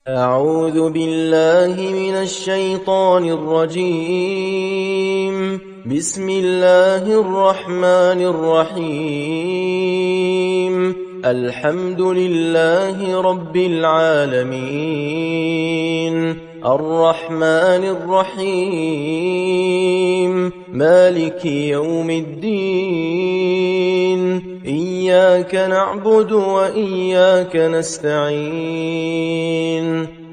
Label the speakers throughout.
Speaker 1: أعوذ بالله من الشيطان الرجيم. بسم الله الرحمن الرحيم. الحمد لله رب العالمين، الرحمن الرحيم، مالك يوم الدين. إياك نعبد وإياك نستعين.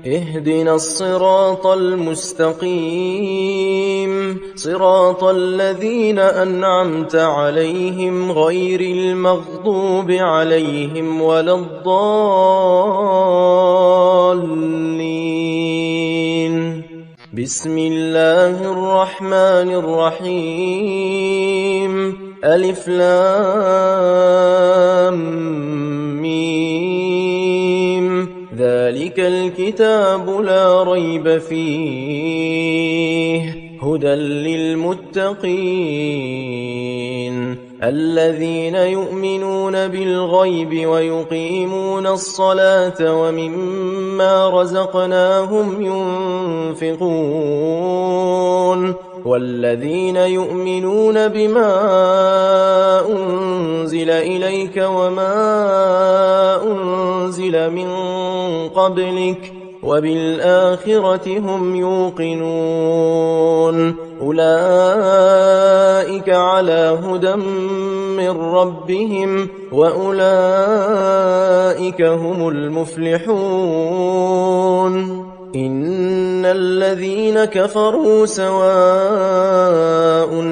Speaker 1: اهدنا الصراط المستقيم، صراط الذين أنعمت عليهم غير المغضوب عليهم ولا الضالين. بسم الله الرحمن الرحيم. ألف لام ميم. ذلك الكتاب لا ريب فيه، هدى للمتقين الذين يؤمنون بالغيب ويقيمون الصلاة ومما رزقناهم ينفقون، والذين يؤمنون بما أنزل إليك وما أنزل من قبلك وبالآخرة هم يوقنون. أولئك على هدى من ربهم وأولئك هم المفلحون. إن الذين كفروا سواء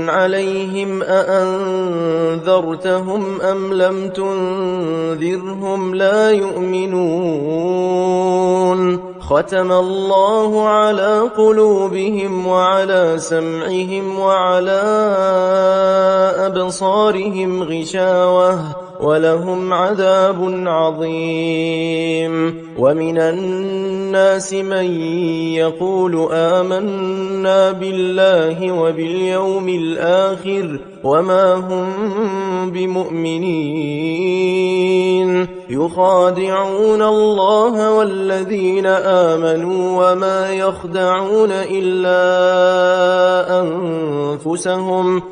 Speaker 1: عليهم أأنذرتهم أم لم تنذرهم لا يؤمنون. ختم الله على قلوبهم وعلى سمعهم وعلى أبصارهم غشاوة ولهم عذاب عظيم. ومن الناس من يقول آمنا بالله وباليوم الآخر وما هم بمؤمنين، يخادعون الله والذين آمنوا وما يخدعون إلا أنفسهم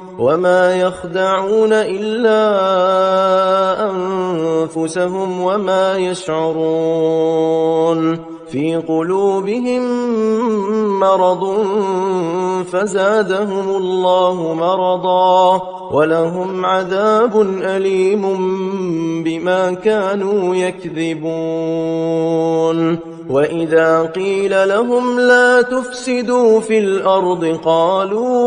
Speaker 1: وما يشعرون. في قلوبهم مرض فزادهم الله مرضا ولهم عذاب أليم بما كانوا يكذبون. وإذا قيل لهم لا تفسدوا في الأرض قالوا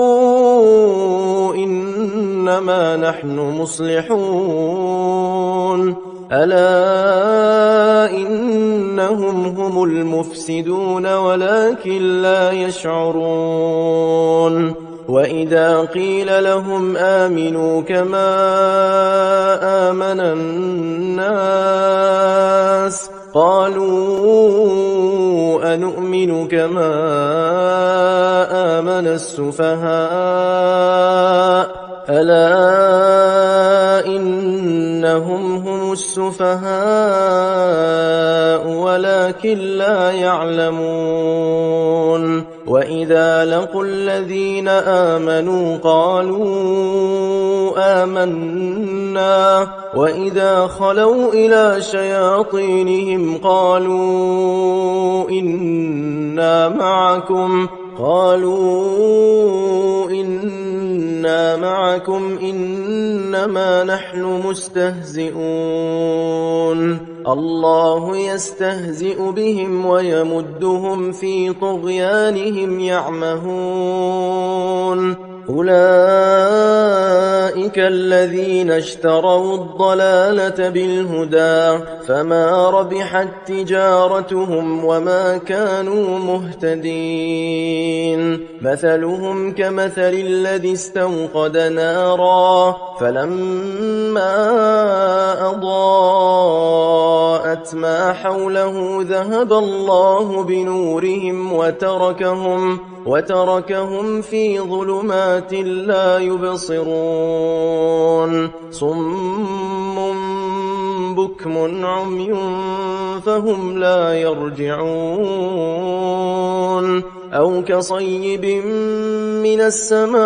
Speaker 1: إنما نحن مصلحون. ألا إنهم هم المفسدون ولكن لا يشعرون. وإذا قيل لهم آمنوا كما آمن الناس قالوا أنؤمن كما آمن السفهاء. ألا إنهم هم السفهاء ولكن لا يعلمون. وإذا لقوا الذين آمنوا قالوا آمنا وإذا خلوا إلى شياطينهم قالوا إنا معكم إنما نحن مستهزئون. الله يستهزئ بهم ويمدهم في طغيانهم يعمهون. أولئك الذين اشتروا الضلالة بالهدى فما ربحت تجارتهم وما كانوا مهتدين. مثلهم كمثل الذي استوقد نارا فلما أضاءت ما حوله ذهب الله بنورهم وتركهم في ظلمات لا يبصرون. صم بكم عمي فهم لا يرجعون أو كصيب من السماء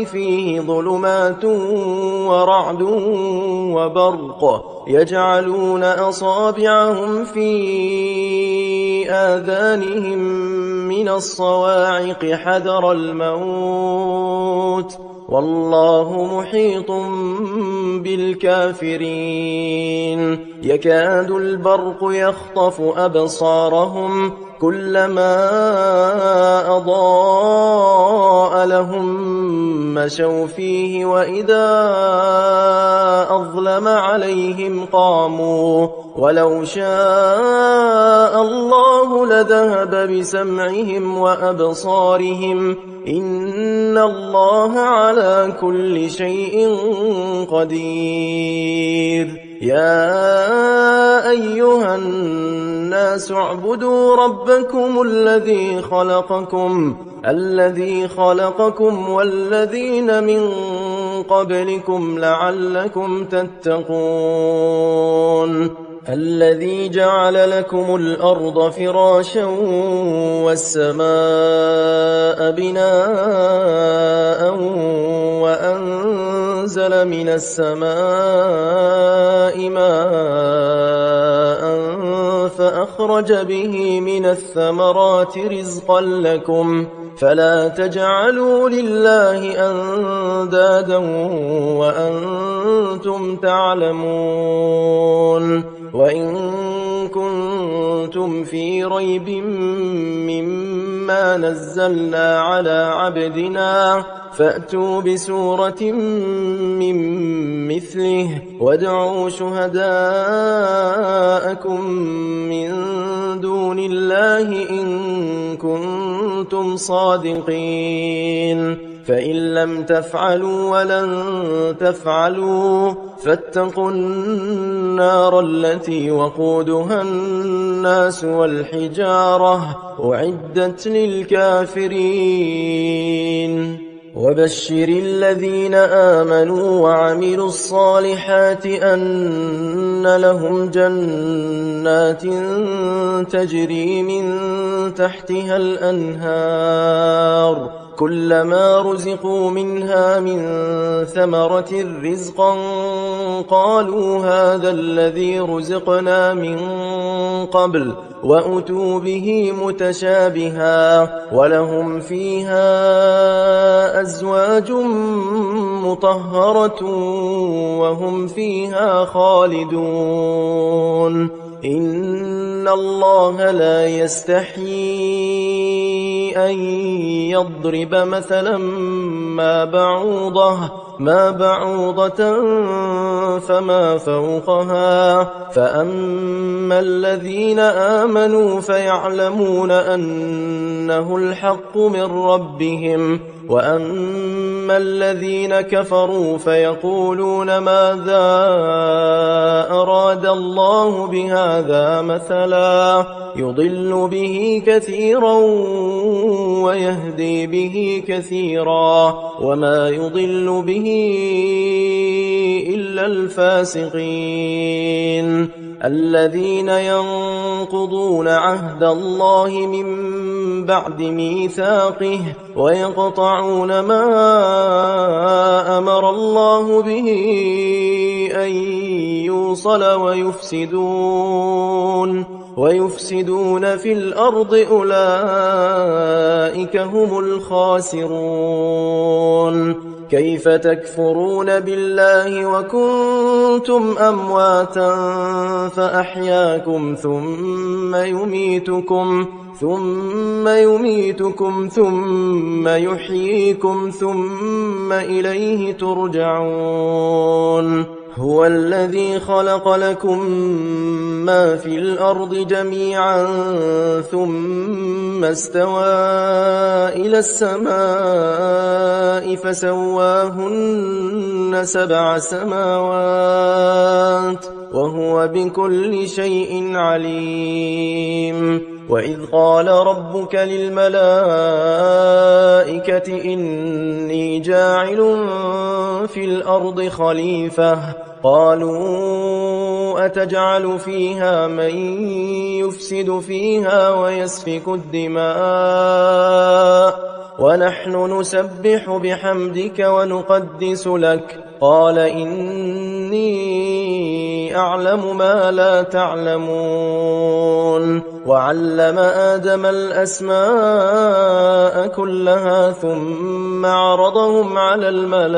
Speaker 1: فيه ظلمات ورعد وبرق يجعلون أصابعهم في آذانهم من الصواعق حذر الموت والله محيط بالكافرين يكاد البرق يخطف أبصارهم كلما أضاء لهم مشوا فيه وإذا أظلم عليهم قاموا ولو شاء الله لذهب بسمعهم وأبصارهم إن الله على كل شيء قدير يا أيها الناس اعبدوا ربكم الذي خلقكم والذين من قبلكم لعلكم تتقون الذي جعل لكم الأرض فراشا والسماء بناء وأنزل من السماء ماء فأخرج به من الثمرات رزقا لكم فلا تجعلوا لله أندادا وأنتم تعلمون وإن كنتم في ريب مما نزلنا على عبدنا فأتوا بسورة من مثله وادعوا شهداءكم من دون الله إن كنتم صادقين فإن لم تفعلوا ولن تفعلوا فاتقوا النار التي وقودها الناس والحجارة أعدت للكافرين وبشر الذين آمنوا وعملوا الصالحات أن لهم جنات تجري من تحتها الأنهار كلما رزقوا منها من ثمرة رزقا قالوا هذا الذي رزقنا من قبل وأتوا به متشابها ولهم فيها أزواج مطهرة وهم فيها خالدون إن الله لا يستحيي أن يضرب مثلا ما بعوضة فما فوقها فأما الذين آمنوا فيعلمون أنه الحق من ربهم وأما الذين كفروا فيقولون ماذا أراد الله بهذا مثلا يضل به كثيرا ويهدي به كثيرا وما يضل به إلا الفاسقين الذين ينقضون عهد الله من بعد ميثاقه ويقطعون ما أمر الله به أن يوصل ويفسدون في الأرض أولئك هم الخاسرون كيف تكفرون بالله وكنتم أمواتا فأحياكم ثم يميتكم ثم يحييكم ثم إليه ترجعون هو الذي خلق لكم ما في الأرض جميعا ثم استوى إلى السماء فسواهن 7 سماوات وهو بكل شيء عليم وإذ قال ربك للملائكة إني جاعل في الأرض خليفة قالوا أتجعل فيها من يفسد فيها ويسفك الدماء ونحن نسبح بحمدك ونقدس لك قال إني أعلم ما لا تعلمون وعلم آدم الأسماء كلها ثم عرضهم على الملائكة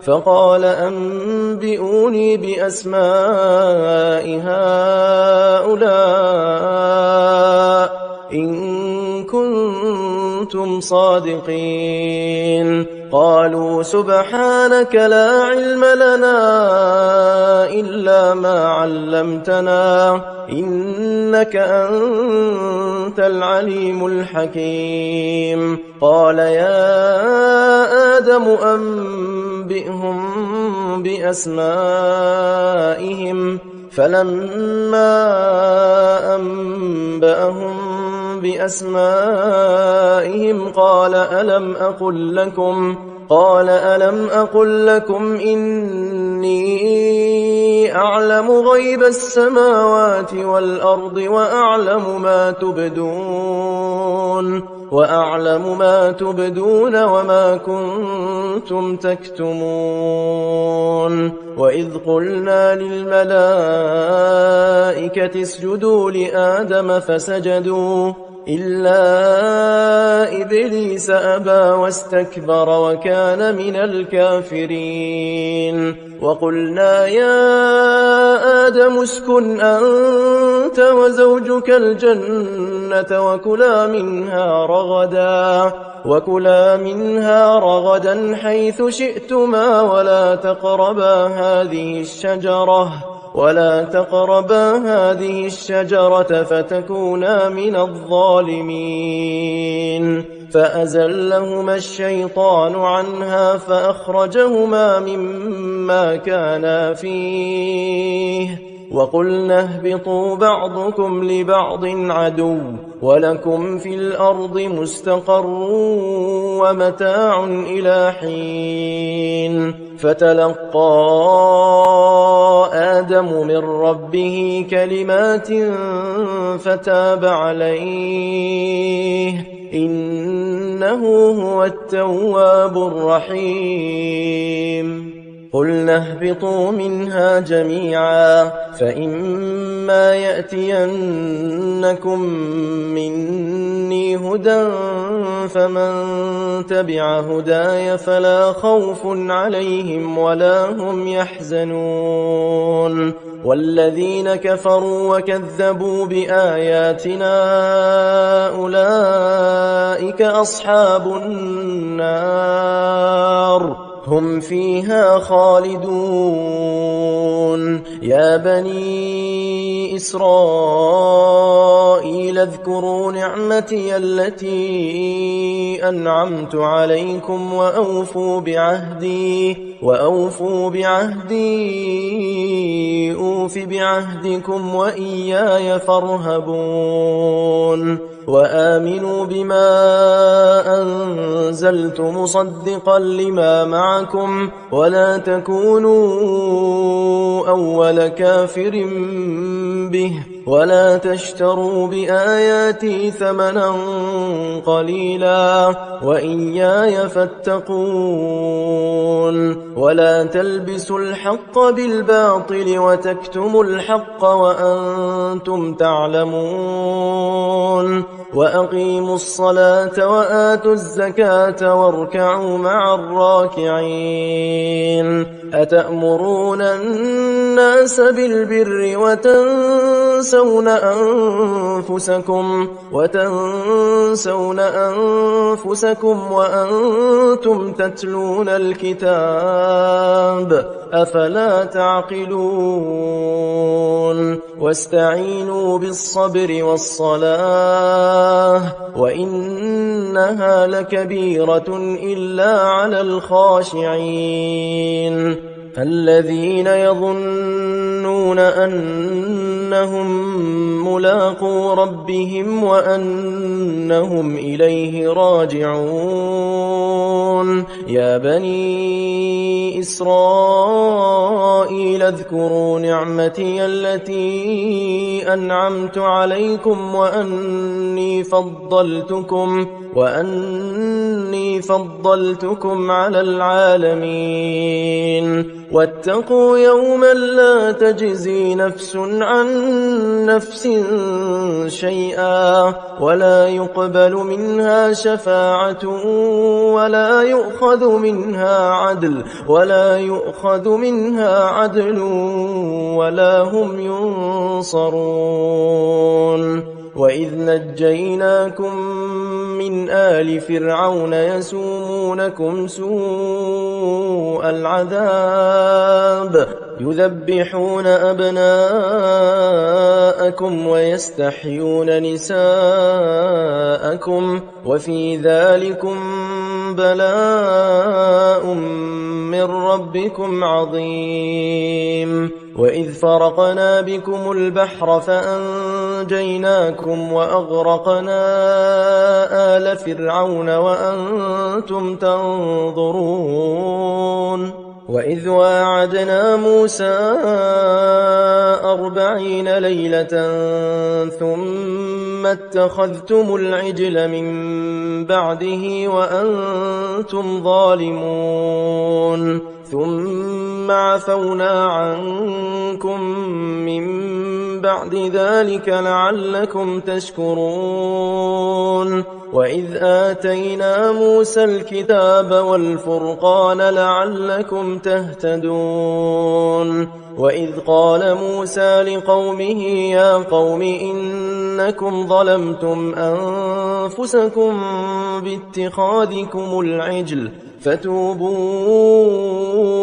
Speaker 1: فقال أنبئوني بأسماء هؤلاء إن كنتم صادقين قالوا سبحانك لا علم لنا إلا ما علمتنا إنك أنت العليم الحكيم قال يا آدم أنبئهم بأسمائهم فلما أنبأهم بأسمائهم قال ألم أقل لكم إني أعلم غيب السماوات والأرض وأعلم ما تبدون وما كنتم تكتمون وإذ قلنا للملائكة اسجدوا لآدم فسجدوا إلا إبليس أبى واستكبر وكان من الكافرين وقلنا يا آدم اسكن أنت وزوجك الجنة وكلا منها رغدا حيث شئتما ولا تقربا هذه الشجرة فتكونا من الظالمين فأزلهما الشيطان عنها فأخرجهما مما كانا فيه وقلنا اهبطوا بعضكم لبعض عدو ولكم في الأرض مستقر ومتاع إلى حين فتلقى آدم من ربه كلمات فتاب عليه إنه هو التواب الرحيم قلنا اهبطوا منها جميعا فإما يأتينكم مني هدى فمن تبع هداي فلا خوف عليهم ولا هم يحزنون والذين كفروا وكذبوا بآياتنا أولئك أصحاب النار هم فيها خالدون يا بني إسرائيل اذكروا نعمتي التي أنعمت عليكم وأوفوا بعهدي أوف بعهدكم وإياي فارهبون وآمنوا بما أنزلت مصدقا لما معكم ولا تكونوا أول كافر به ولا تشتروا بآياتي ثمنا قليلا وإياي فاتقون ولا تلبسوا الحق بالباطل وتكتموا الحق وأنتم تعلمون وأقيموا الصلاة وآتوا الزكاة واركعوا مع الراكعين أتأمرون الناس بالبر وتنسون أنفسكم وأنتم تتلون الكتاب أفلا تعقلون واستعينوا بالصبر والصلاة وإنها لكبيرة إلا على الخاشعين الذين يظنون يظنون أنهم ملاقو ربهم وأنهم إليه راجعون يا بني إسرائيل اذكروا نعمتي التي أنعمت عليكم وأني فضلتكم على العالمين واتقوا يوما لا تجزي نفس عن نفس شيئا ولا يقبل منها شفاعة ولا يؤخذ منها عدل ولا هم ينصرون وإذ نجيناكم من آل فرعون يسومونكم سوء العذاب يذبحون أبناءكم ويستحيون نساءكم وفي ذلكم بلاء من ربكم عظيم وإذ فرقنا بكم البحر فأنجيناكم وأغرقنا آل فرعون وأنتم تنظرون وإذ واعدنا موسى 40 ليلة ثم اتخذتم العجل من بعده وأنتم ظالمون ثم عفونا عنكم من بعد ذلك لعلكم تشكرون وإذ آتينا موسى الكتاب والفرقان لعلكم تهتدون وإذ قال موسى لقومه يا قوم إنكم ظلمتم أنفسكم باتخاذكم العجل فتوبوا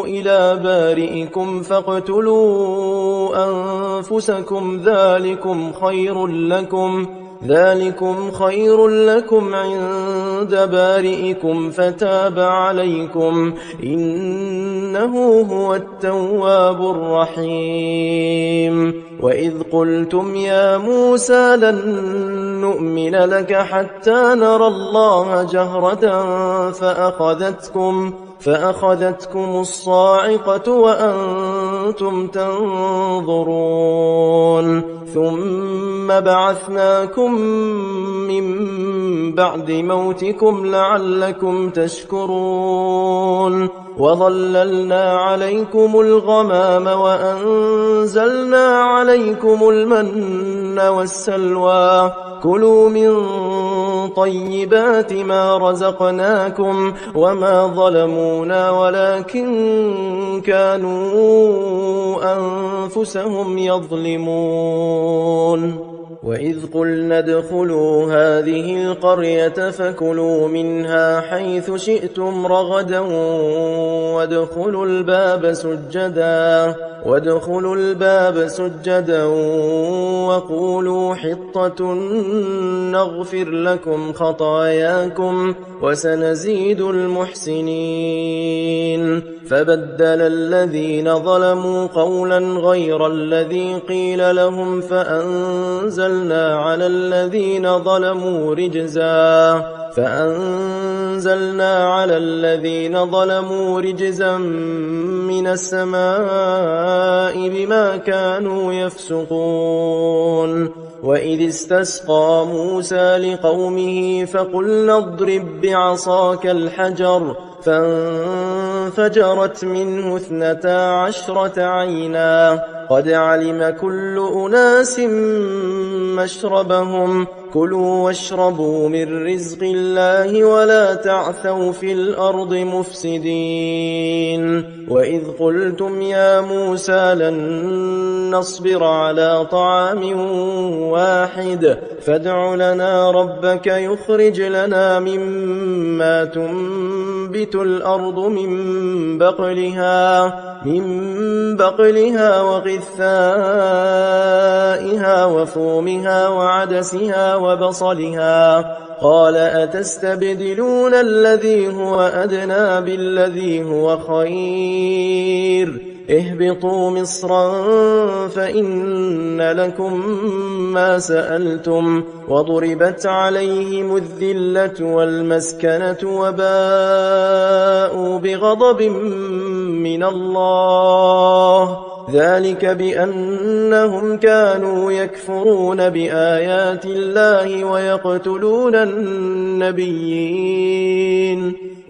Speaker 1: إلى بارئكم فاقتلوا أنفسكم ذلكم خير لكم عند بارئكم فتاب عليكم إنه هو التواب الرحيم وإذ قلتم يا موسى لن نؤمن لك حتى نرى الله جهرة فأخذتكم الصاعقة وأنتم تنظرون ثم بعثناكم من بعد موتكم لعلكم تشكرون وظللنا عليكم الغمام وأنزلنا عليكم المن والسلوى كلوا من طيبات ما رزقناكم وما ظلمونا ولكن كانوا أنفسهم يظلمون وإذ قلنا ادخلوا هذه القرية فكلوا منها حيث شئتم رغدا وادخلوا الباب سجدا وقولوا حطة نغفر لكم خطاياكم وسنزيد المحسنين فبدل الذين ظلموا قولا غير الذي قيل لهم فأنزلنا على الذين ظلموا رجزا من السماء بما كانوا يفسقون وإذ استسقى موسى لقومه فقلنا اضرب بعصاك الحجر فانفجرت منه 12 عينا قد علم كل أناس مشربهم كلوا واشربوا من رزق الله ولا تعثوا في الأرض مفسدين وإذ قلتم يا موسى لن نصبر على طعام واحد فادع لنا ربك يخرج لنا مما تنبت الأرض من بقلها وقثائها وفومها وعدسها وبصلها قال أتستبدلون الذي هو أدنى بالذي هو خير اهبطوا مصرا فإن لكم ما سألتم وضربت عليهم الذلة والمسكنة وباءوا بغضب من الله ذلك بأنهم كانوا يكفرون بآيات الله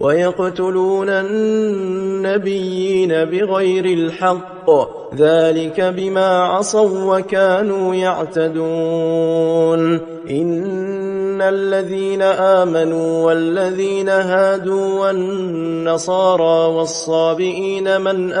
Speaker 1: ويقتلون النبيين بغير الحق ذلك بما عصوا وكانوا يعتدون إن الذين آمنوا والذين هادوا والنصارى والصابئين من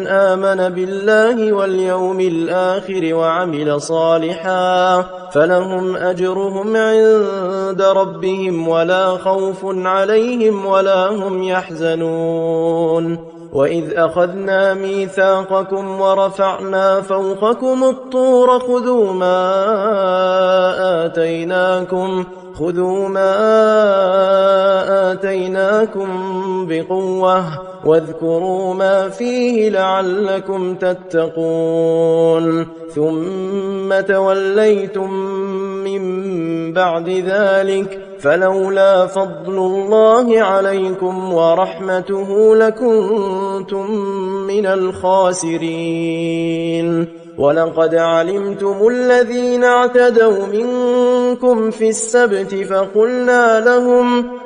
Speaker 1: آمن بالله واليوم الآخر وعمل صالحا فلهم أجرهم عند ربهم ولا خوف عليهم ولا هم يحزنون وإذ أخذنا ميثاقكم ورفعنا فوقكم الطور خذوا ما آتيناكم بقوة واذكروا ما فيه لعلكم تتقون ثم توليتم من بعد ذلك فلولا فضل الله عليكم ورحمته لكنتم من الخاسرين ولقد علمتم الذين اعتدوا منكم في السبت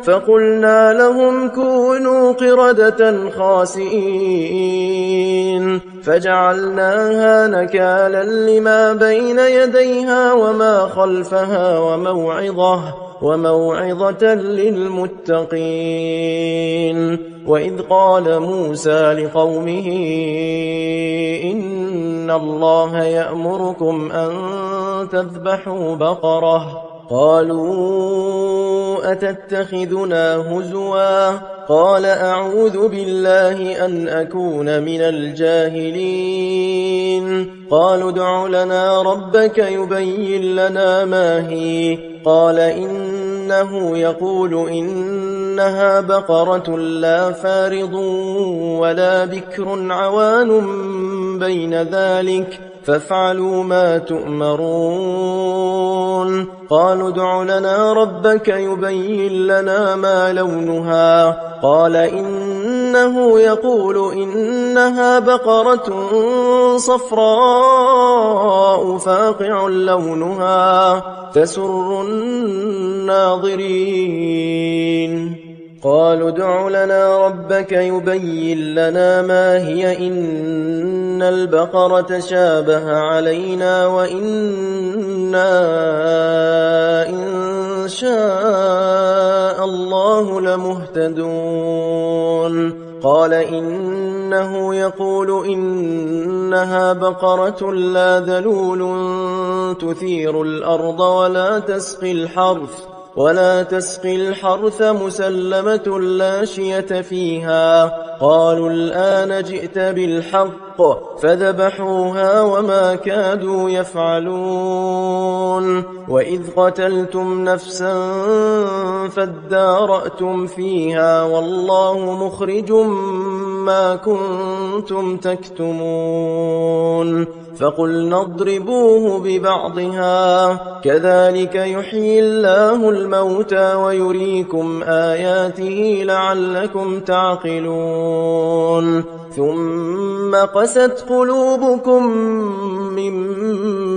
Speaker 1: فقلنا لهم كونوا قردة خاسئين فجعلناها نكالا لما بين يديها وما خلفها وموعظة للمتقين وإذ قال موسى لقومه إن الله يأمركم أن تذبحوا بقرة قالوا أتتخذنا هزوا قال أعوذ بالله أن أكون من الجاهلين قالوا ادع لنا ربك يبين لنا ما هي قال إنه يقول إنها بقرة لا فارض ولا بكر عوان بين ذلك فافعلوا ما تؤمرون قالوا ادع لنا ربك يبين لنا ما لونها قال إنه يقول إنها بقرة صفراء فاقع لونها تسر الناظرين قالوا ادع لنا ربك يبين لنا ما هي إن البقرة شابه علينا وإنا إن شاء الله لمهتدون قال إنه يقول إنها بقرة لا ذلول تثير الأرض ولا تسقي الحرث مسلمة لا شية فيها قالوا الآن جئت بالحق فذبحوها وما كادوا يفعلون وإذ قتلتم نفسا فادارأتم فيها والله مخرج ما كنتم تكتمون فقلنا اضربوه ببعضها كذلك يحيي الله الموتى ويريكم آياته لعلكم تعقلون ثم قست قلوبكم من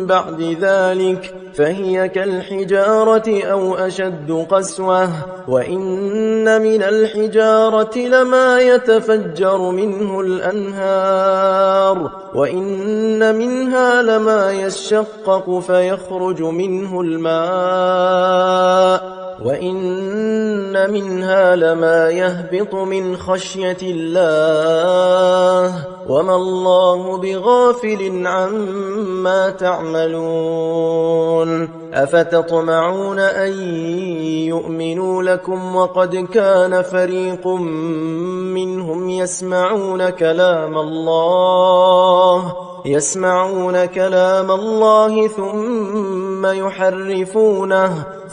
Speaker 1: بعد ذلك فهي كالحجارة أو أشد قسوة وإن من الحجارة لما يتفجر منه الأنهار وإن منها لما يشقق فيخرج منه الماء وإن منها لما يهبط من خشية الله وما الله بغافل عما تعملون أفتطمعون أن يؤمنوا لكم وقد كان فريق منهم يسمعون كلام الله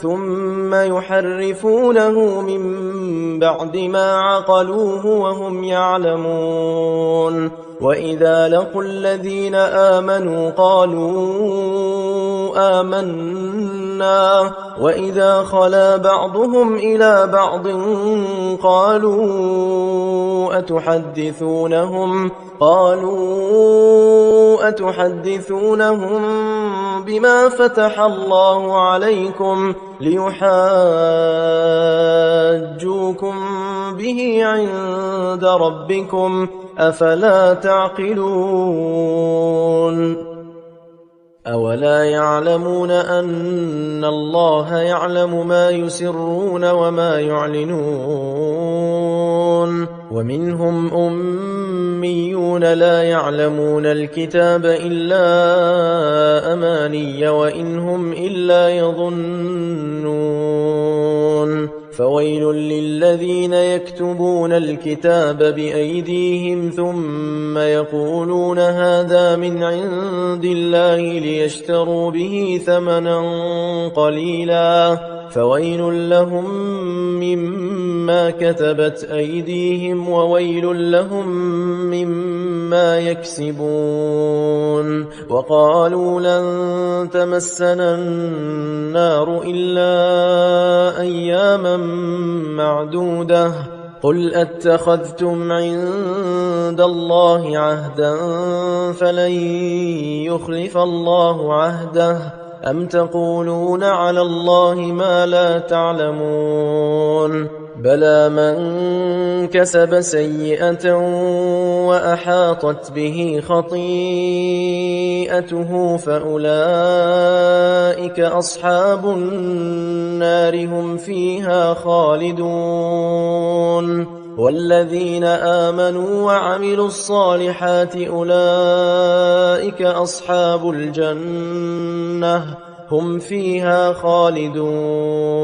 Speaker 1: ثم ثم يحرفونه من بعد ما عقلوه وهم يعلمون. وإذا لقوا الذين آمنوا قالوا آمنا، وإذا خلا بعضهم إلى بعض قالوا أتحدثونهم بما فتح الله عليكم ليحاجوكم به عند ربكم أفلا تعقلون؟ أولا يعلمون أن الله يعلم ما يسرون وما يعلنون؟ ومنهم أميون لا يعلمون الكتاب إلا أماني وإن هم إلا يظنون. فويل للذين يكتبون الكتاب بأيديهم ثم يقولون هذا من عند الله ليشتروا به ثمنا قليلا، فويل لهم مما كتبت أيديهم وويل لهم مما يكسبون. وقالوا لن تمسنا النار إلا أياما معدودة، قل أتخذتم عند الله عهدا فلن يخلف الله عهده أم تقولون على الله ما لا تعلمون؟ بلى من كسب سيئة وأحاطت به خطيئته فأولئك أصحاب النار هم فيها خالدون. والذين آمنوا وعملوا الصالحات أولئك أصحاب الجنة هم فيها خالدون.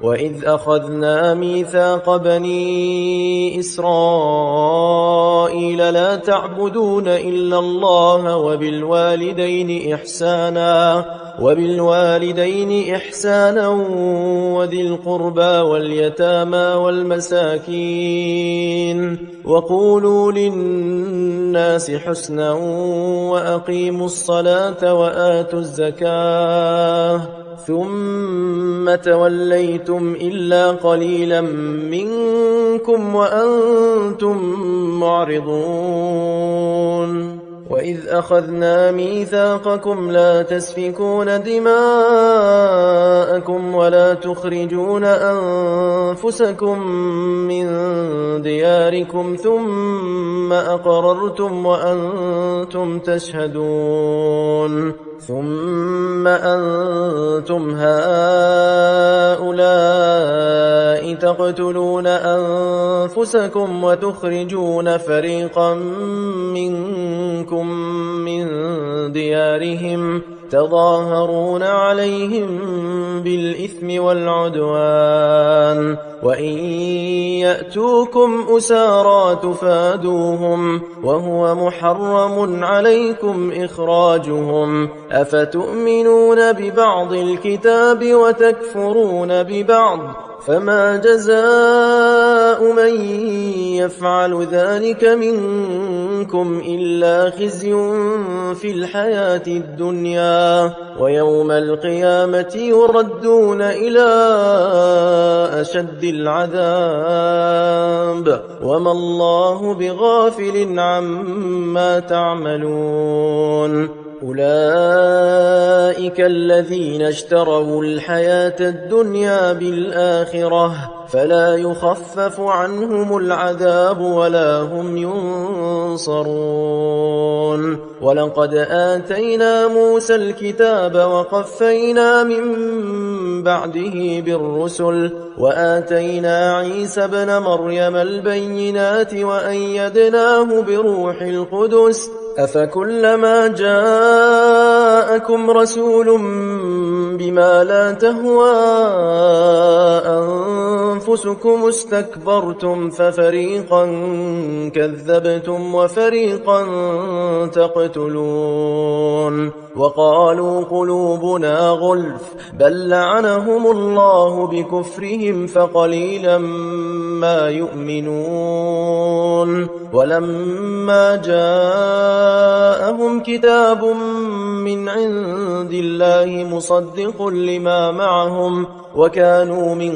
Speaker 1: وإذ أخذنا ميثاق بني إسرائيل لا تعبدون إلا الله وبالوالدين إحسانا وذي القربى واليتامى والمساكين وقولوا للناس حسنا وأقيموا الصلاة وآتوا الزكاة ثم توليتم إلا قليلا منكم وأنتم معرضون. وإذ أخذنا ميثاقكم لا تسفكون دماءكم ولا تخرجون أنفسكم من دياركم ثم أقررتم وأنتم تشهدون. ثم أنتم هؤلاء تقتلون أنفسكم وتخرجون فريقا منكم من ديارهم تظاهرون عليهم بالإثم والعدوان وإن يأتوكم أسارى تفادوهم وهو محرم عليكم إخراجهم أفتؤمنون ببعض الكتاب وتكفرون ببعض فما جزاء من يفعل ذلك منكم إلا خزي في الحياة الدنيا ويوم القيامة يردون إلى أشد العذاب وما الله بغافل عما تعملون. أولئك الذين اشتروا الحياة الدنيا بالآخرة فلا يخفف عنهم العذاب ولا هم ينصرون. ولقد آتينا موسى الكتاب وقفينا من بعده بالرسل وآتينا عيسى ابن مريم البينات وأيدناه بروح القدس أفكلما جاءكم رسول بما لا تهوى أنفسكم استكبرتم ففريقا كذبتم وفريقا تقتلون وقالوا قلوبنا غلف بل لعنهم الله بكفرهم فقليلا ما يؤمنون ولما جاءهم كتاب من عند الله مصدق لما معهم وكانوا من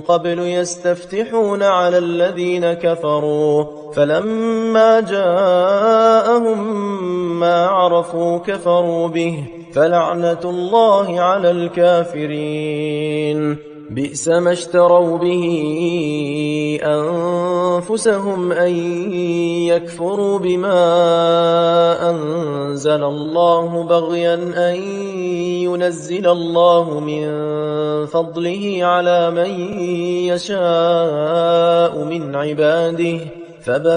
Speaker 1: قبل يستفتحون على الذين كفروا فلما جاءهم ما عرفوا كفروا به فلعنة الله على الكافرين بئس ما اشتروا به أنفسهم أن يكفروا بما أنزل الله بغيا أن ينزل الله من فضله على من يشاء من عباده فباءوا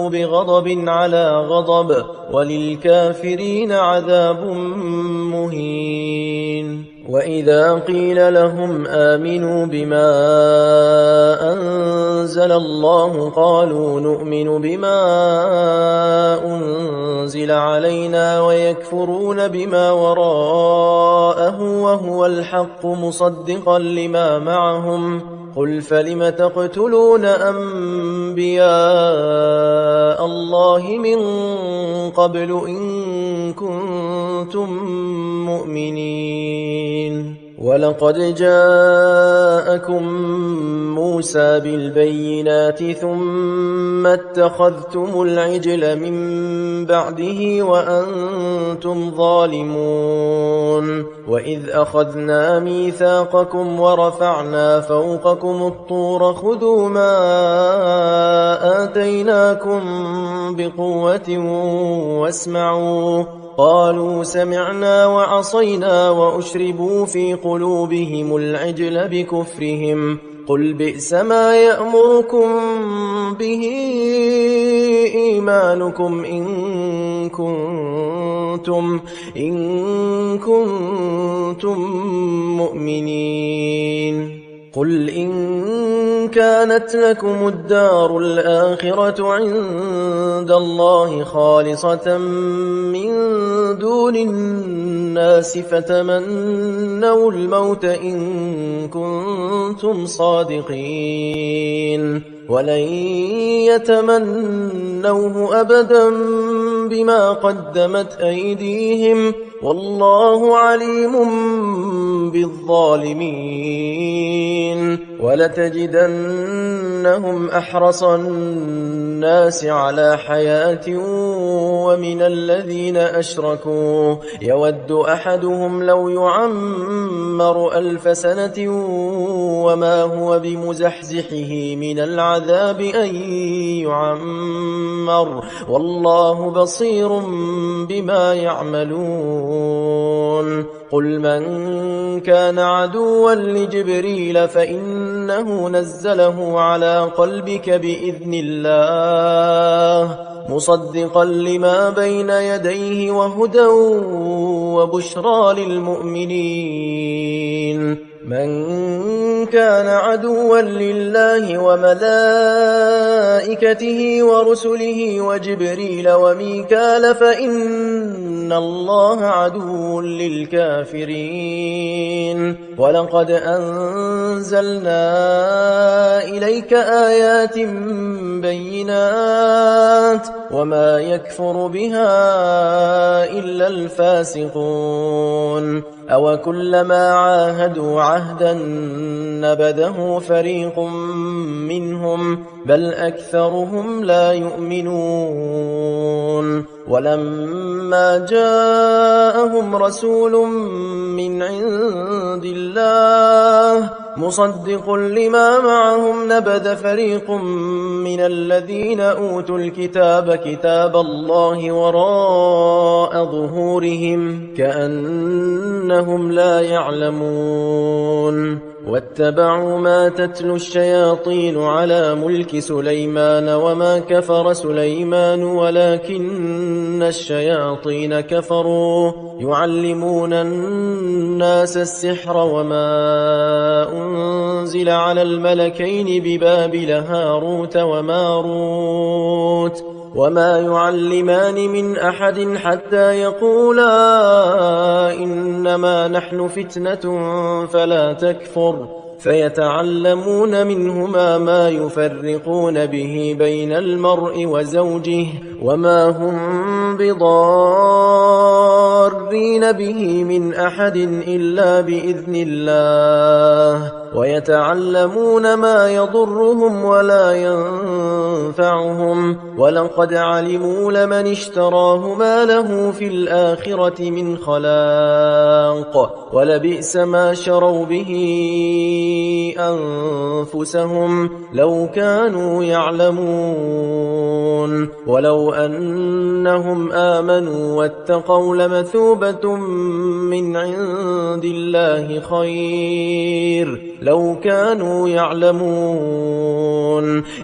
Speaker 1: بغضب على غضب وللكافرين عذاب مهين وإذا قيل لهم آمنوا بما أنزل الله قالوا نؤمن بما أنزل علينا ويكفرون بما وراءه وهو الحق مصدقا لما معهم قل فلم تقتلون أنبياء الله من قبل إن كنتم مؤمنين ولقد جاءكم موسى بالبينات ثم اتخذتم العجل من بعده وأنتم ظالمون وإذ أخذنا ميثاقكم ورفعنا فوقكم الطور خذوا ما آتيناكم بقوة واسمعوا قالوا سمعنا وعصينا وأشربوا في قلوبهم العجل بكفرهم قل بئس ما يأمركم به إيمانكم إن كنتم مؤمنين قل إن كانت لكم الدار الآخرة عند الله خالصة من دون الناس فتمنوا الموت إن كنتم صادقين ولن يتمنوه أبدا بما قدمت أيديهم والله عليم بالظالمين ولتجدنهم أحرص الناس على حياة ومن الذين أشركوا يود أحدهم لو يعمر 1000 سنة وما هو بمزحزحه من العذاب أن يعمر والله بصير بما يعملون قل من كان عدوا لجبريل فإنه نزله على قلبك بإذن الله مصدقا لما بين يديه وهدى وبشرى للمؤمنين من كان عدوا لله وملائكته ورسله وجبريل وميكال فإن الله عدو للكافرين ولقد أنزلنا إليك آيات بينات وما يكفر بها إلا الفاسقون أو كلما عاهدوا عهدا نبذه فريق منهم بل أكثرهم لا يؤمنون ولما جاءهم رسول من عند الله مصدق لما معهم نبذ فريق من الذين أوتوا الكتاب كتاب الله وراء ظهورهم كأنهم لا يعلمون واتبعوا ما تتلو الشياطين على ملك سليمان وما كفر سليمان ولكن الشياطين كفروا يعلمون الناس السحر وما أنزل على الملكين ببابل هاروت وماروت وما يعلمان من أحد حتى يقولا إنما نحن فتنة فلا تكفر فيتعلمون منهما ما يفرقون به بين المرء وزوجه وما هم بضارين به من أحد إلا بإذن الله ويتعلمون ما يضرهم ولا ينفعهم ولقد علموا لمن اشتراه ما له في الآخرة من خلاق ولبئس ما شروا به أنفسهم لو كانوا يعلمون ولو أنهم آمنوا واتقوا لمثوبة من عند الله خير لو كانوا يعلمون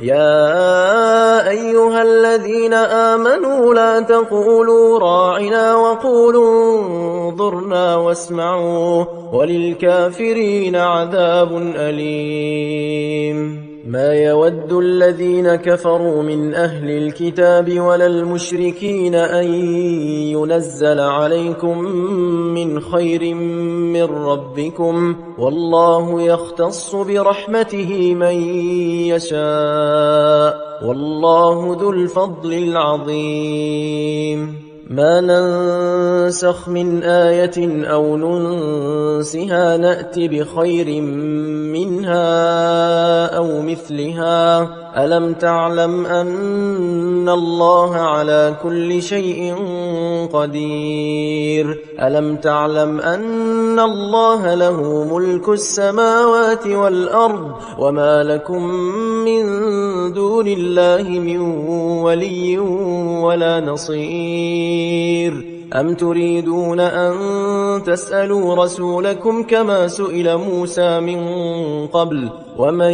Speaker 1: يا أيها الذين آمنوا لا تقولوا راعنا وقولوا انظرنا واسمعوا وللكافرين عذاب أليم ما يود الذين كفروا من أهل الكتاب ولا المشركين أن ينزل عليكم من خير من ربكم والله يختص برحمته من يشاء والله ذو الفضل العظيم ما ننسخ من آية أو ننسها نأت بخير منها أو مثلها ألم تعلم أن الله على كل شيء قدير ألم تعلم أن الله له ملك السماوات والأرض وما لكم من دون الله من ولي ولا نصير أم تريدون أن تسألوا رسولكم كما سئل موسى من قبل ومن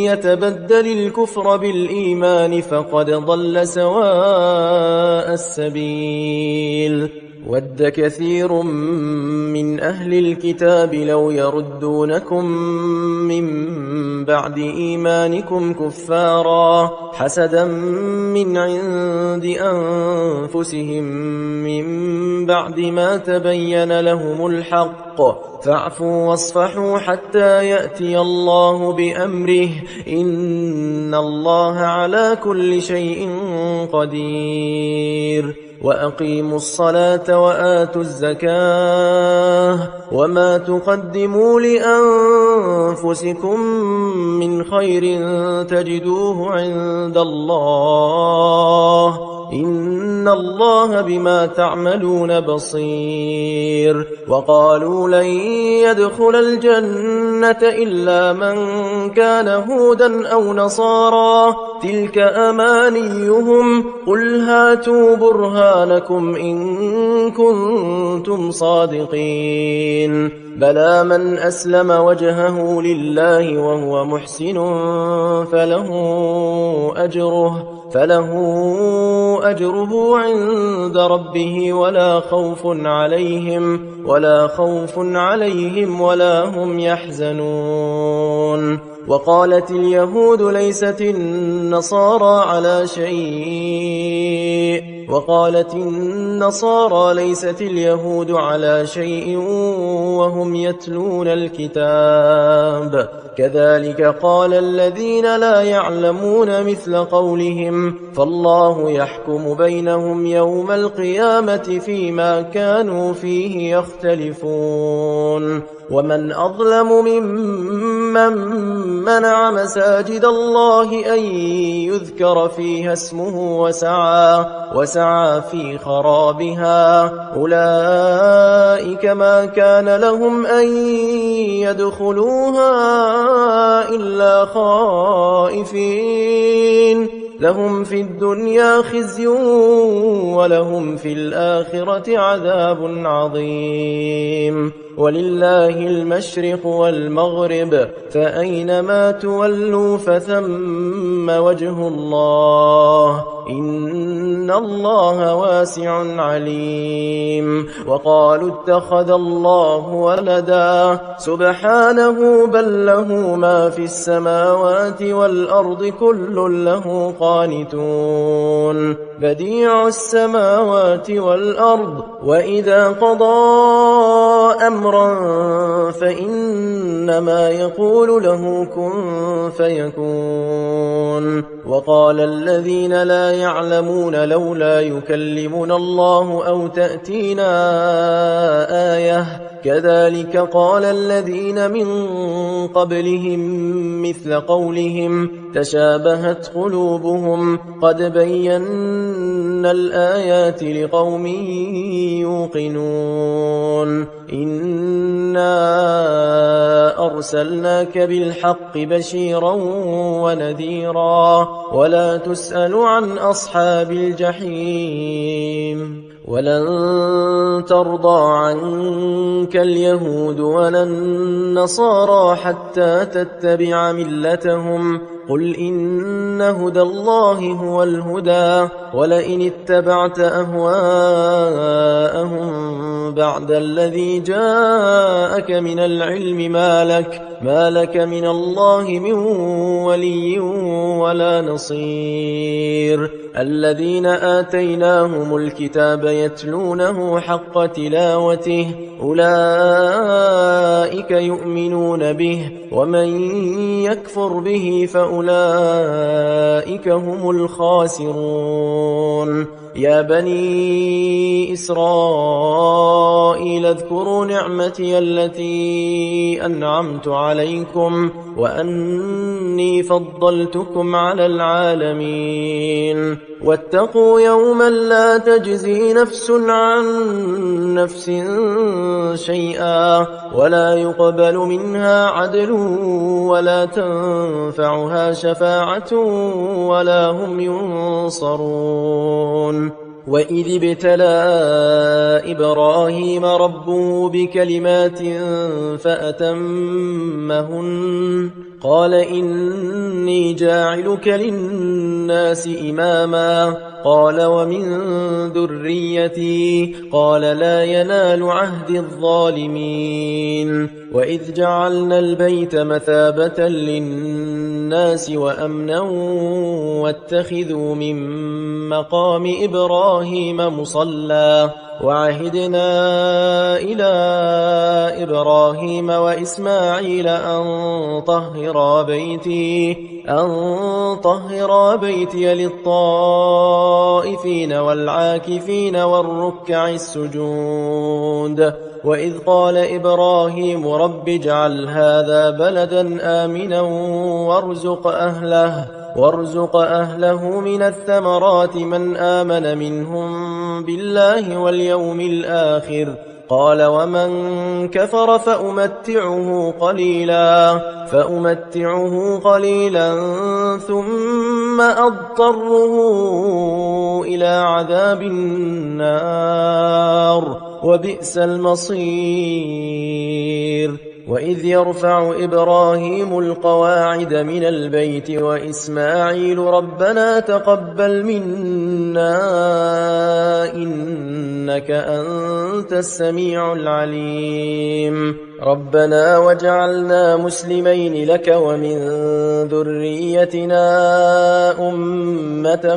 Speaker 1: يتبدل الكفر بالإيمان فقد ضل سواء السبيل ود كثير من أهل الكتاب لو يردونكم من بعد إيمانكم كفارا حسدا من عند أنفسهم من بعد ما تبين لهم الحق فاعفوا واصفحوا حتى يأتي الله بأمره إن الله على كل شيء قدير وأقيموا الصلاة وآتوا الزكاة وما تقدموا لأنفسكم من خير تجدوه عند الله إن الله بما تعملون بصير وقالوا لن يدخل الجنة إلا من كان هودا أو نصارى تلك أمانيهم قل هاتوا برهانكم إن كنتم صادقين بلى من أسلم وجهه لله وهو محسن فله أجره عند ربه ولا خوف عليهم ولا هم يحزنون وقالت اليهود ليست النصارى على شيء وقالت النصارى ليست اليهود على شيء وهم يتلون الكتاب كذلك قال الذين لا يعلمون مثل قولهم فالله يحكم بينهم يوم القيامة فيما كانوا فيه يختلفون ومن أظلم ممن منع مساجد الله أن يذكر فيها اسمه وسعى في خرابها أولئك ما كان لهم أن يدخلوها إلا خائفين لهم في الدنيا خزي ولهم في الآخرة عذاب عظيم ولله المشرق والمغرب فأينما تولوا فثم وجه الله إن الله واسع عليم وقالوا اتخذ الله ولدا سبحانه بل له ما في السماوات والأرض كل له قانتون بديع السماوات والأرض وإذا قضى أمرا فإنما يقول له كن فيكون وقال الذين لا يعلمون لولا يكلمنا الله أو تأتينا آية كذلك قال الذين من قبلهم مثل قولهم تشابهت قلوبهم قد بينا الآيات لقوم يوقنون إنا أرسلناك بالحق بشيرا ونذيرا ولا تسأل عن أصحاب الجحيم ولن ترضى عنك اليهود ولا النصارى حتى تتبع ملتهم قل إن هدى الله هو الهدى ولئن اتبعت أهواءهم بعد الذي جاءك من العلم ما لك من الله من ولي ولا نصير الذين آتيناهم الكتاب يتلونه حق تلاوته أولئك يؤمنون به ومن يكفر به فأولئك هم الخاسرون يا بني إسرائيل اذكروا نعمتي التي أنعمت عليكم وأني فضلتكم على العالمين واتقوا يوما لا تجزي نفس عن نفس شيئا ولا يقبل منها عدل ولا تنفعها شفاعة ولا هم ينصرون وإذ ابتلى إبراهيم ربه بكلمات فأتمهن قال إني جاعلك للناس إماما قال ومن ذريتي قال لا ينال عهد الظالمين وإذ جعلنا البيت مثابة للناس وأمنا واتخذوا من مقام إبراهيم مصلى وعهدنا إلى إبراهيم وإسماعيل أن طهر بيتي للطائفين والعاكفين والركع السجود وإذ قال إبراهيم رب اجعل هذا بلدا آمنا وارزق أهله من الثمرات من آمن منهم بالله واليوم الآخر قال ومن كفر فأمتعه قليلا ثم أضطره إلى عذاب النار وبئس المصير وإذ يرفع إبراهيم القواعد من البيت وإسماعيل ربنا تقبل منا إنك أنت السميع العليم ربنا وجعلنا مسلمين لك ومن ذريتنا أمة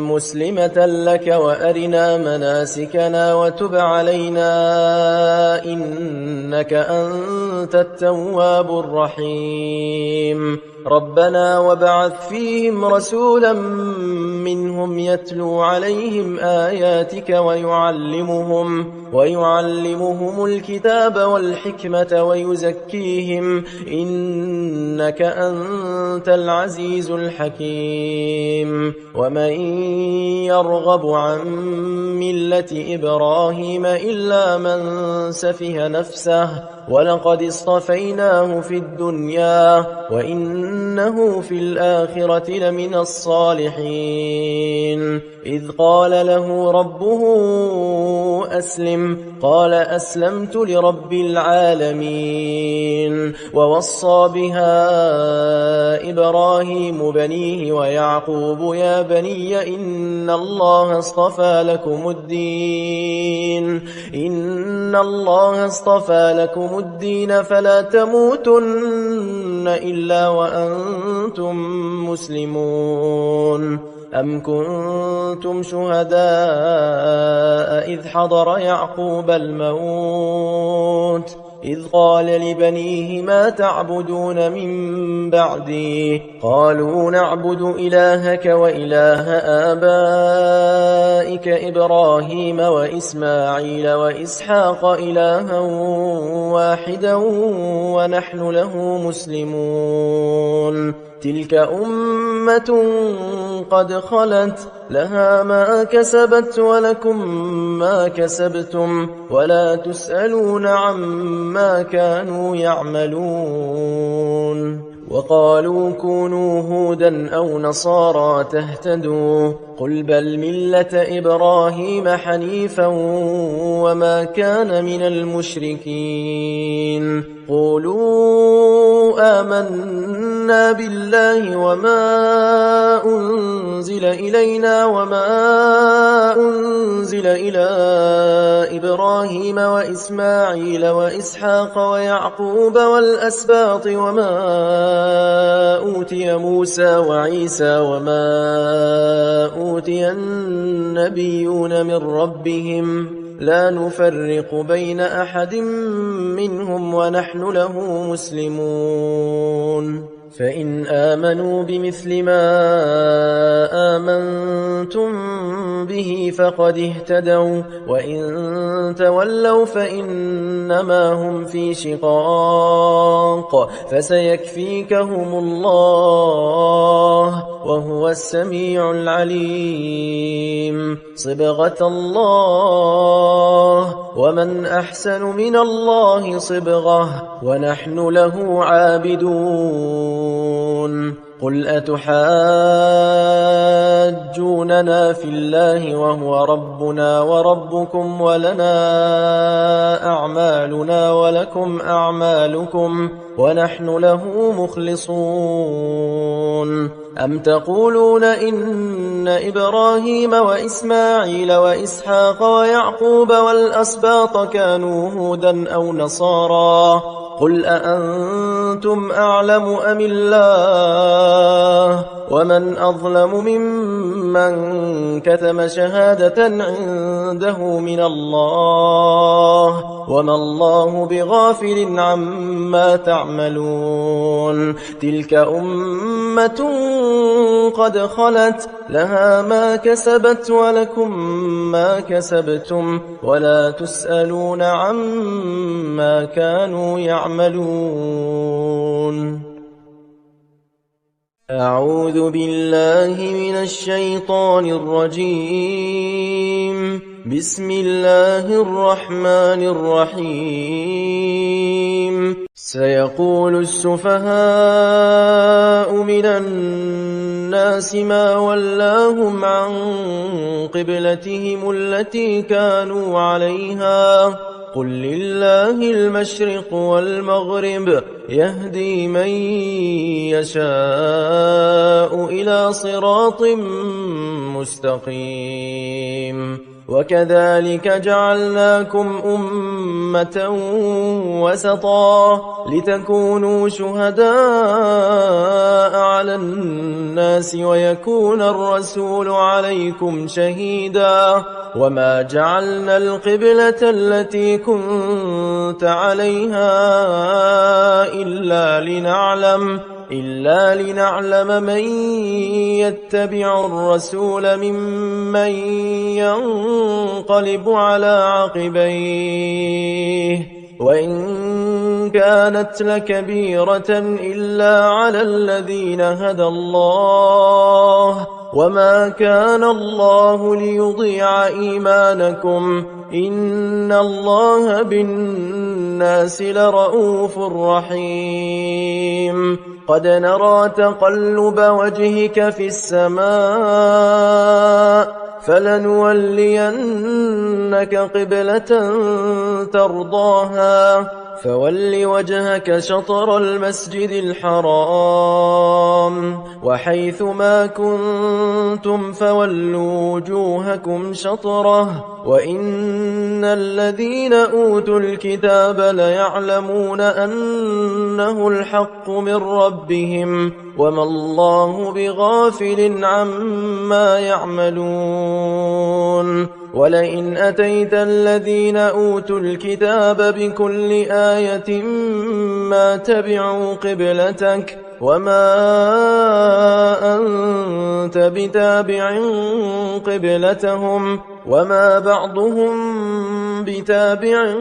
Speaker 1: مسلمة لك وأرنا مناسكنا وتب علينا إنك أنت التواب الرحيم ربنا وابعث فيهم رسولا منهم يتلو عليهم آياتك ويعلمهم الكتاب والحكمة الحكمة ويزكيهم إنك أنت العزيز الحكيم ومن يرغب عن ملة إبراهيم إلا من سفه نفسه ولقد اصطفيناه في الدنيا وإنه في الآخرة لمن الصالحين إذ قال له ربه أسلم قال أسلمت لرب العالمين ووصى بها إبراهيم بنيه ويعقوب يا بني إن الله اصطفى لكم الدين فلا تموتن إلا وأنتم مسلمون أم كنتم شهداء إذ حضر يعقوب الموت إذ قال لبنيه ما تعبدون من بعدي قالوا نعبد إلهك وإله آبائك إبراهيم وإسماعيل وإسحاق إلها واحدا ونحن له مسلمون تلك أمة قد خلت لها ما كسبت ولكم ما كسبتم ولا تسألون عما كانوا يعملون وقالوا كونوا هودا أو نصارى تهتدوا قل بل ملة إبراهيم حنيفا وما كان من المشركين قولوا آمنا بالله وما أنزل إلينا وما أنزل إلى إبراهيم وإسماعيل وإسحاق ويعقوب والأسباط وما أوتي موسى وعيسى وما أوتي النبيون من ربهم لا نفرق بين أحد منهم ونحن له مسلمون فإن آمنوا بمثل ما آمنتم به فقد اهتدوا وإن تولوا فإنما هم في شقاق فسيكفيكهم الله وهو السميع العليم صبغة الله ومن أحسن من الله صبغة ونحن له عابدون قل أتحاجوننا في الله وهو ربنا وربكم ولنا أعمالنا ولكم أعمالكم ونحن له مخلصون أم تقولون إن إبراهيم وإسماعيل وإسحاق ويعقوب والأسباط كانوا هودا أو نصارى قل أأنتم أعلم أم الله ومن أظلم ممن كتم شهادة عنده من الله وما الله بغافل عما تعملون تلك أمة قد خلت لها ما كسبت ولكم ما كسبتم ولا تسألون عما كانوا يعملون أعوذ بالله من الشيطان الرجيم بسم الله الرحمن الرحيم سيقول السفهاء من الناس ما ولاهم عن قبلتهم التي كانوا عليها قل لله المشرق والمغرب يهدي من يشاء إلى صراط مستقيم وكذلك جعلناكم أمة وسطا لتكونوا شهداء على الناس ويكون الرسول عليكم شهيدا وما جعلنا القبلة التي كنت عليها إلا لنعلم من يتبع الرسول ممن ينقلب على عقبيه وإن كانت لكبيرة إلا على الذين هدى الله وما كان الله ليضيع إيمانكم إن الله بالناس لرءوف رحيم قد نرى تقلب وجهك في السماء فلنولينك قبلة ترضاها فول وجهك شطر المسجد الحرام وحيث ما كنتم فولوا وجوهكم شطره وإن الذين أوتوا الكتاب ليعلمون أنه الحق من ربهم وما الله بغافل عما يعملون ولئن أتيت الذين أوتوا الكتاب بكل آية ما تبعوا قبلتك وما أنت بتابع قبلتهم وما بعضهم بتابع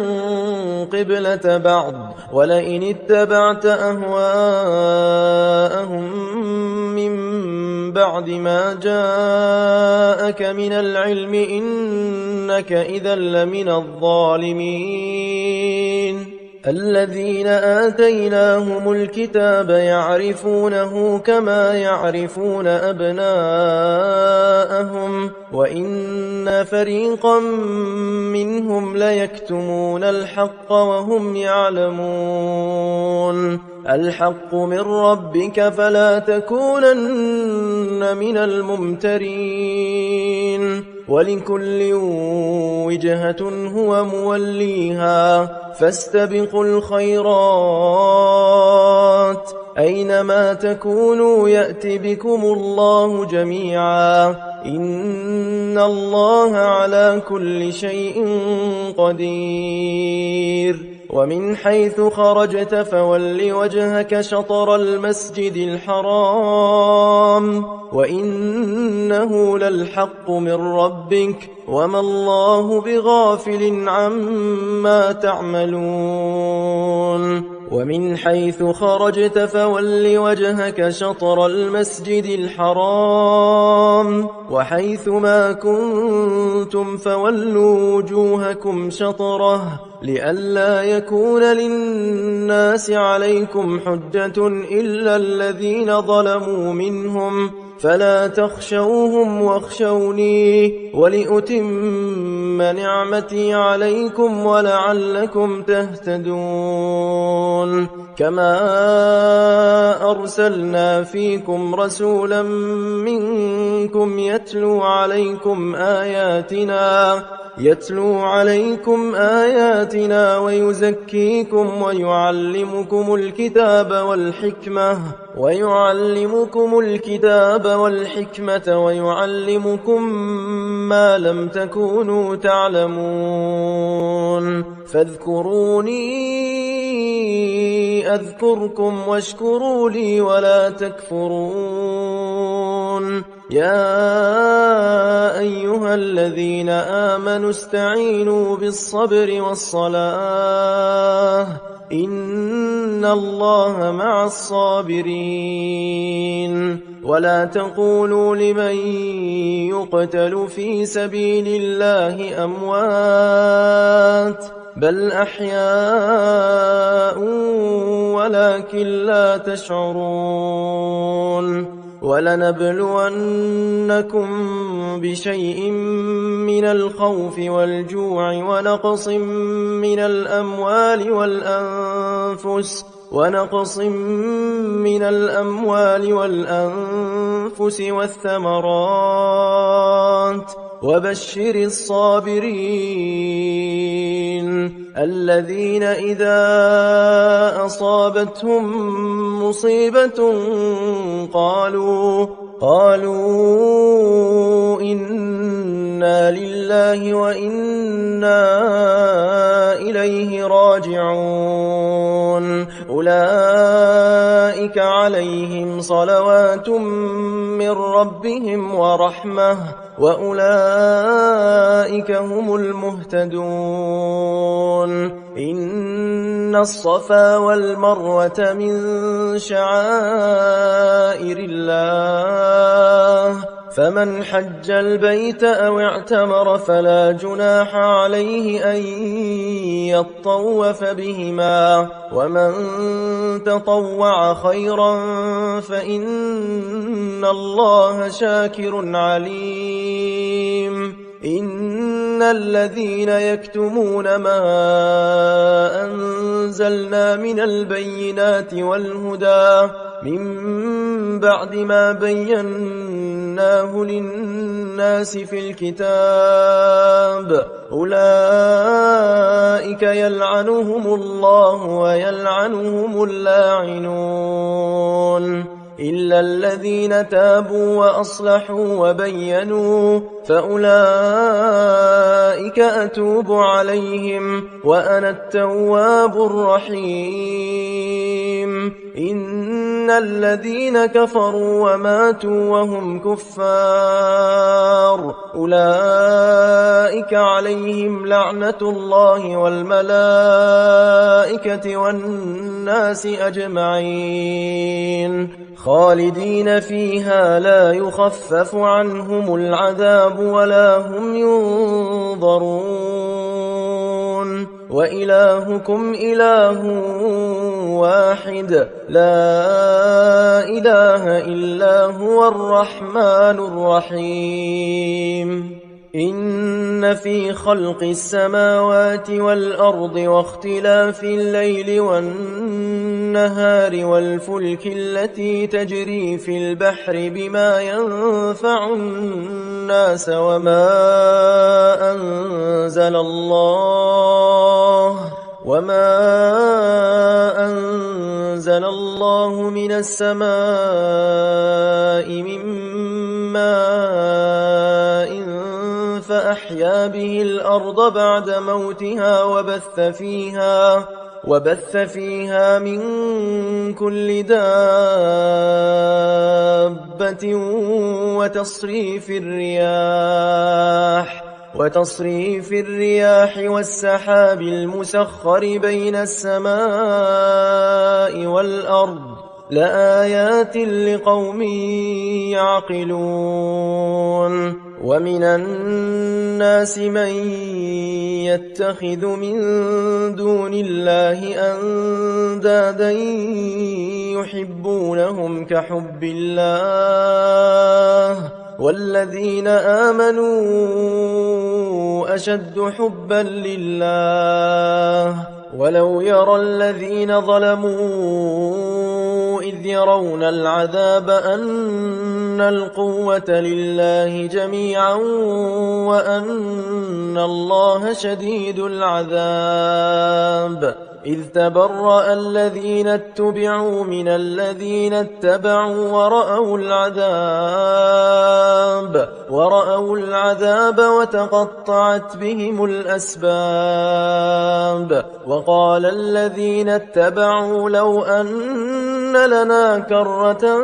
Speaker 1: قبلة بعض ولئن اتبعت أهواءهم من بعد ما جاءك من العلم إنك إذا لمن الظالمين الذين آتيناهم الكتاب يعرفونه كما يعرفون أبناءهم وإن فريقا منهم ليكتمون الحق وهم يعلمون الحق من ربك فلا تكونن من الممترين ولكل وجهة هو موليها فاستبقوا الخيرات أينما تكونوا يأت بكم الله جميعا إن الله على كل شيء قدير ومن حيث خرجت فول وجهك شطر المسجد الحرام وإنه للحق من ربك وما الله بغافل عما تعملون ومن حيث خرجت فول وجهك شطر المسجد الحرام وحيث ما كنتم فولوا وجوهكم شطره لئلا يكون للناس عليكم حجة إلا الذين ظلموا منهم فلا تخشوهم واخشوني ولأتم نعمتي عليكم ولعلكم تهتدون كما أرسلنا فيكم رسولا منكم يتلو عليكم آياتنا ويزكيكم ويعلمكم الكتاب والحكمة ويعلمكم ما لم تكونوا تعلمون فاذكروني أذكركم واشكروا لي ولا تكفرون يا أيها الذين آمنوا استعينوا بالصبر والصلاة إن الله مع الصابرين ولا تقولوا لمن يقتل في سبيل الله أموات بل أحياء ولكن لا تشعرون ولنبلونكم بشيء من الخوف والجوع ونقص من الأموال والأنفس والثمرات وبشر الصابرين الذين إذا أصابتهم مصيبة قالوا إنا لله وإنا إليه راجعون أولئك عليهم صلوات من ربهم ورحمة وأولئك هم المهتدون. إن الصفا والمروة من شعائر الله، فمن حج البيت أو اعتمر فلا جناح عليه أن يطوف بهما، ومن تطوع خيرا فإن الله شاكر عليم. إن الذين يكتمون ما أنزلنا من البينات والهدى من بعد ما بيناه للناس في الكتاب أولئك يلعنهم الله ويلعنهم اللاعنون، إلا الذين تابوا وأصلحوا وبينوا فأولئك أتوب عليهم وأنا التواب الرحيم. إن الذين كفروا وماتوا وهم كفار أولئك عليهم لعنة الله والملائكة والناس أجمعين، خالدين فيها لا يخفف عنهم العذاب ولا هم ينظرون. وإلهكم إله واحد لا إله إلا هو الرحمن الرحيم. إن في خلق السماوات والأرض واختلاف الليل والنهار والفلك التي تجري في البحر بما ينفع الناس وما أنزل الله من السماء من ماء فأحيا به الأرض بعد موتها وبث فيها من كل دابة وتصريف الرياح والسحاب المسخر بين السماء والأرض لآيات لقوم يعقلون. ومن الناس من يتخذ من دون الله أندادا يحبونهم كحب الله والذين آمنوا أشد حبا لله. ولو يرى الذين ظلموا إذ يرون العذاب أن القوة لله جميعا وأن الله شديد العذاب، إذ تبرأ الذين اتبعوا من الذين اتبعوا ورأوا العذاب وتقطعت بهم الأسباب. وقال الذين اتبعوا لو أن لنا كرة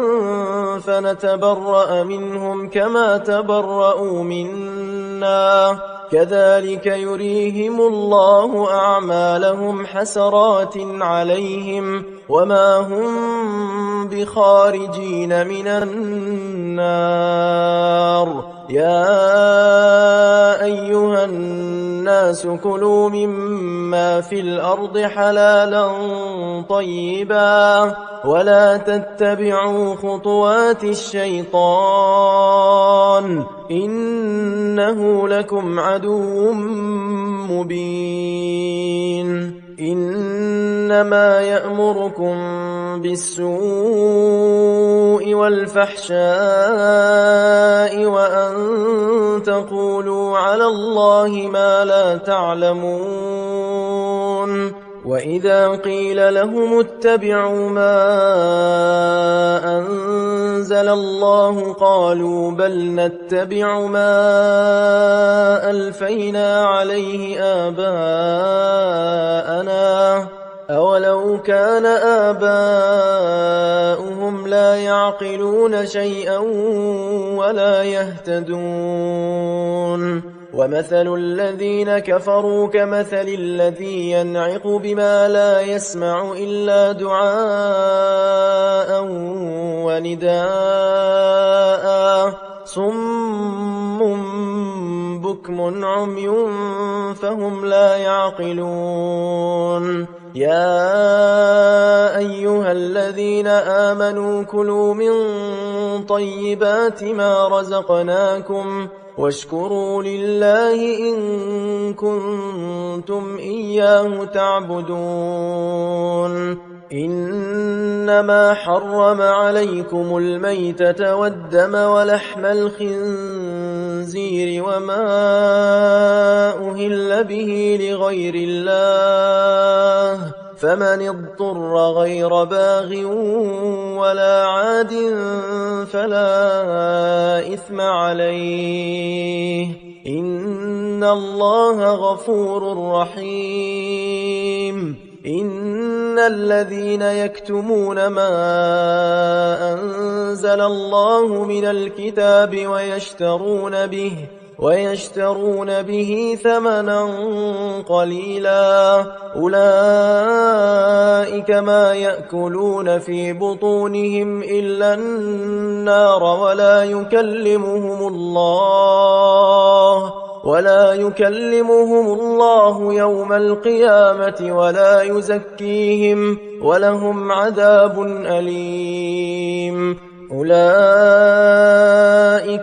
Speaker 1: فنتبرأ منهم كما تبرأوا منا كذلك يريهم الله أعمالهم حسرات عليهم وما هم بخارجين من النار. يا أيها الناس كلوا مما في الأرض حلالا طيبا ولا تتبعوا خطوات الشيطان إنه لكم عدو مبين. إنما يأمركم بالسوء والفحشاء وأن تقولوا على الله ما لا تعلمون. وإذا قيل لهم اتبعوا ما أنزل الله قالوا بل نتبع ما ألفينا عليه آباءنا أولو كان آباؤهم لا يعقلون شيئا ولا يهتدون ومثل الذين كفروا كمثل الذي ينعق بما لا يسمع إلا دعاء ونداء صم بكم عمي فهم لا يعقلون يا أيها الذين آمنوا كلوا من طيبات ما رزقناكم واشكروا لله إن كنتم إياه تعبدون إنما حرم عليكم الميتة والدم ولحم الخنزير وما أهل به لغير الله فمن اضطر غير باغ ولا عاد فلا إثم عليه إن الله غفور رحيم إن الذين يكتمون ما أنزل الله من الكتاب ويشترون به ثمنا قليلا أولئك ما يأكلون في بطونهم إلا النار ولا يكلمهم الله يوم القيامة ولا يزكيهم ولهم عذاب أليم أولئك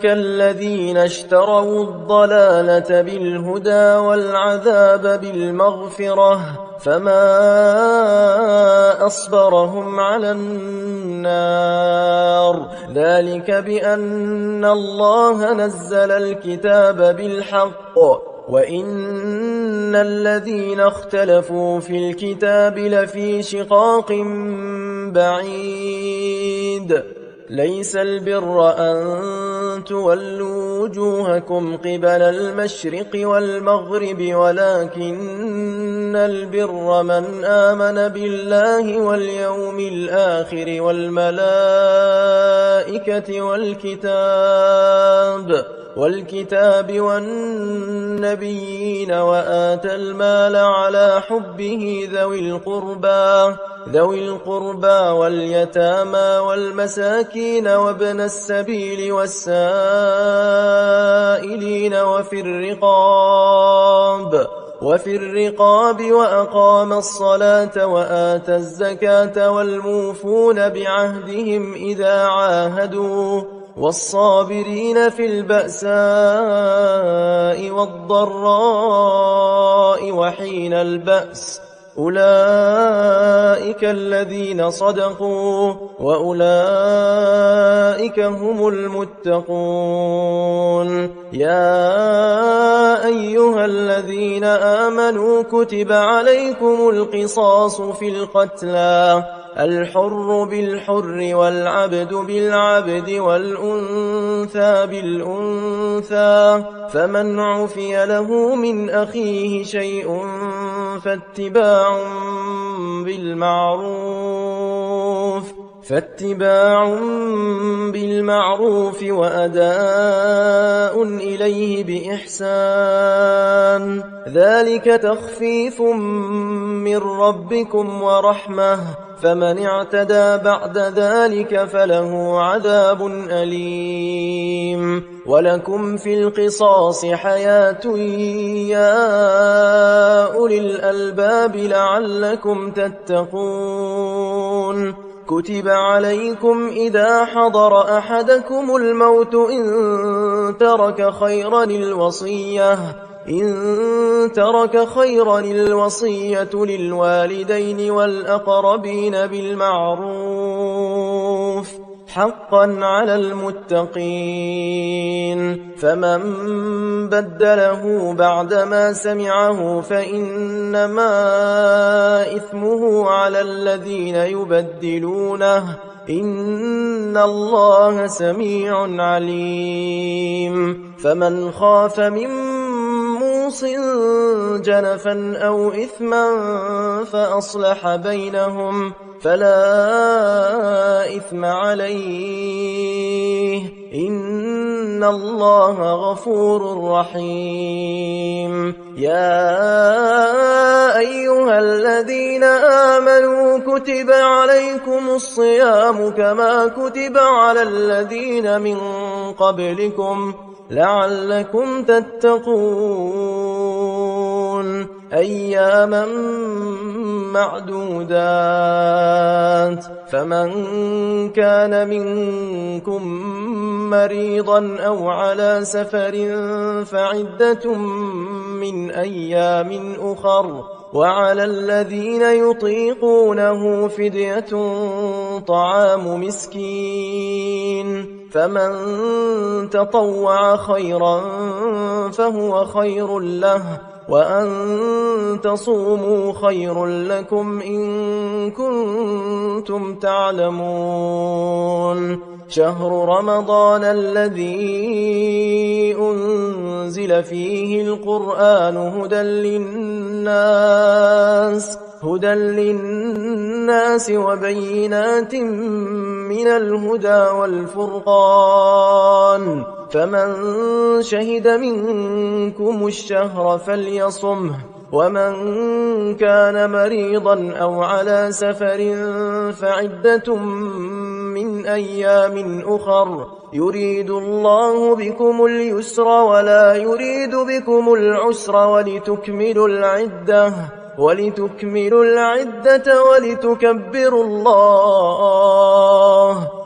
Speaker 1: الذين اشتروا الضلالة بالهدى والعذاب بالمغفرة فما أصبرهم على النار ذلك بأن الله نزل الكتاب بالحق وإن الذين اختلفوا في الكتاب لفي شقاق بعيد ليس البر أن تولوا وجوهكم قبل المشرق والمغرب ولكن البر من آمن بالله واليوم الآخر والملائكة والكتاب والنبيين وآتى المال على حبه ذوي القربى واليتامى والمساكين وابن السبيل والسائلين وفي الرقاب وأقام الصلاة وآتى الزكاة والموفون بعهدهم إذا عاهدوا والصابرين في البأساء والضراء وحين البأس أولئك الذين صدقوا وأولئك هم المتقون يا أيها الذين آمنوا كتب عليكم القصاص في القتلى الحر بالحر والعبد بالعبد والأنثى بالأنثى فمن عفي له من أخيه شيء فاتباع بالمعروف وأداء إليه بإحسان ذلك تخفيف من ربكم ورحمة فمن اعتدى بعد ذلك فله عذاب أليم ولكم في القصاص حياة يا أولي الألباب لعلكم تتقون كتب عليكم إذا حضر أحدكم الموت إن ترك خيرا الوصية للوالدين والأقربين بالمعروف حقا على المتقين فمن بدله بعدما سمعه فإنما إثمه على الذين يبدلونه إن الله سميع عليم فمن خاف من موص نفس جنفا أو إثما فأصلح بينهم فلا إثم عليه إن الله غفور رحيم. يا أيها الذين آمنوا كتب عليكم الصيام كما كتب على الذين من قبلكم لعلكم تتقون أياما معدودات فمن كان منكم مريضا أو على سفر فعدة من أيام أخر وعلى الذين يطيقونه فدية طعام مسكين فمن تطوع خيرا فهو خير له وأن تصوموا خير لكم إن كنتم تعلمون. شهر رمضان الذي أنزل فيه القرآن هدى للناس وبينات من الهدى والفرقان فمن شهد منكم الشهر فليصمه ومن كان مريضا أو على سفر فعدة من أيام أخر يريد الله بكم اليسر ولا يريد بكم العسر ولتكملوا العدة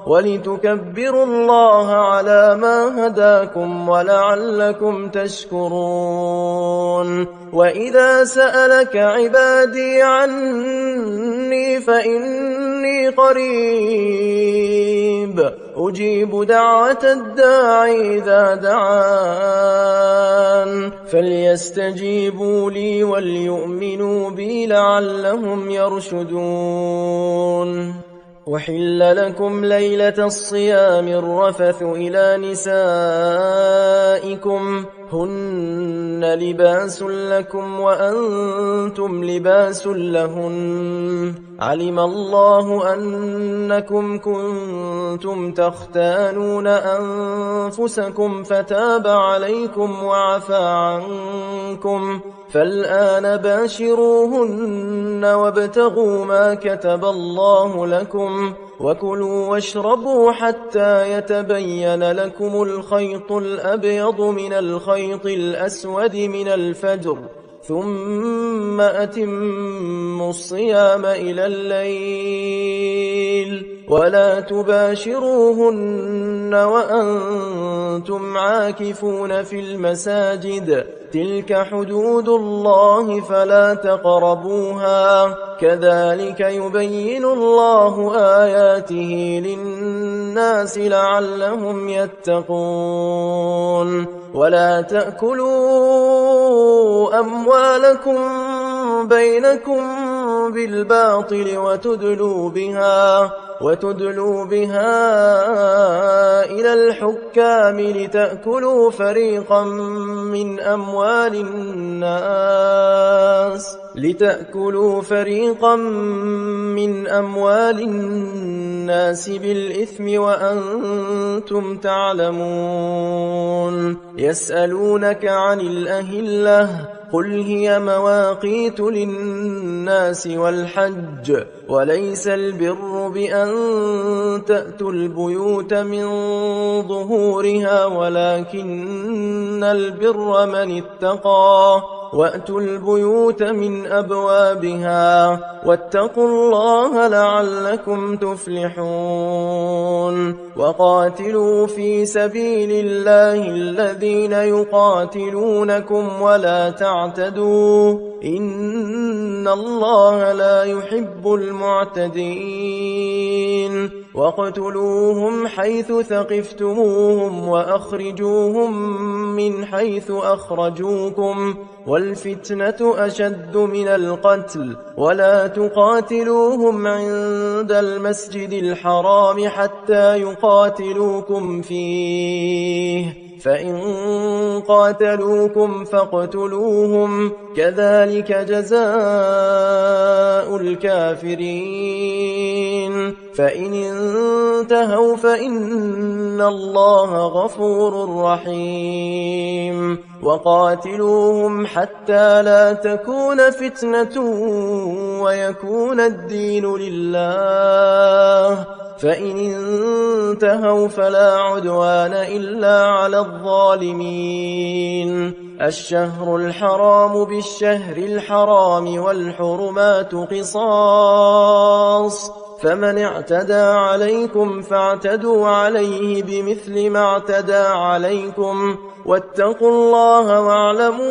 Speaker 1: ولتكبروا الله على ما هداكم ولعلكم تشكرون. وإذا سألك عبادي عني فإني قريب أجيب دعوة الداعي إذا دعان فليستجيبوا لي وليؤمنوا بي لعلهم يرشدون. أحل لكم ليلة الصيام الرفث إلى نسائكم هن لباس لكم وأنتم لباس لهن علم الله أنكم كنتم تختانون أنفسكم فتاب عليكم وعفى عنكم فالآن باشروهن وابتغوا ما كتب الله لكم وكلوا واشربوا حتى يتبين لكم الخيط الأبيض من الخيط الأسود من الفجر ثم أتموا الصيام إلى الليل ولا تباشروهن وأنتم عاكفون في المساجد تلك حدود الله فلا تقربوها كذلك يبين الله آياته للناس لعلهم يتقون. ولا تأكلوا أموالكم بينكم بالباطل وتدلوا بها إلى الحكام لتأكلوا فريقا من أموال الناس بالإثم وأنتم تعلمون. يسألونك عن الأهلة قل هي مواقيت للناس والحج وليس البر بأن تأتوا البيوت من ظهورها ولكن البر من اتقى وأتوا البيوت من أبوابها واتقوا الله لعلكم تفلحون. وقاتلوا في سبيل الله الذين يقاتلونكم ولا تعتدوا إن الله لا يحب المعتدين. واقتلوهم حيث ثقفتموهم وأخرجوهم من حيث أخرجوكم والفتنة أشد من القتل ولا تقاتلوهم عند المسجد الحرام حتى يقاتلوكم فيه فإن قاتلوكم فاقتلوهم كذلك جزاء الكافرين فإن انتهوا فإن الله غفور رحيم وقاتلوهم حتى لا تكون فتنة ويكون الدين لله فإن انتهوا فلا عدوان إلا على الظالمين الشهر الحرام بالشهر الحرام والحرمات قصاص فمن اعتدى عليكم فاعتدوا عليه بمثل ما اعتدى عليكم واتقوا الله واعلموا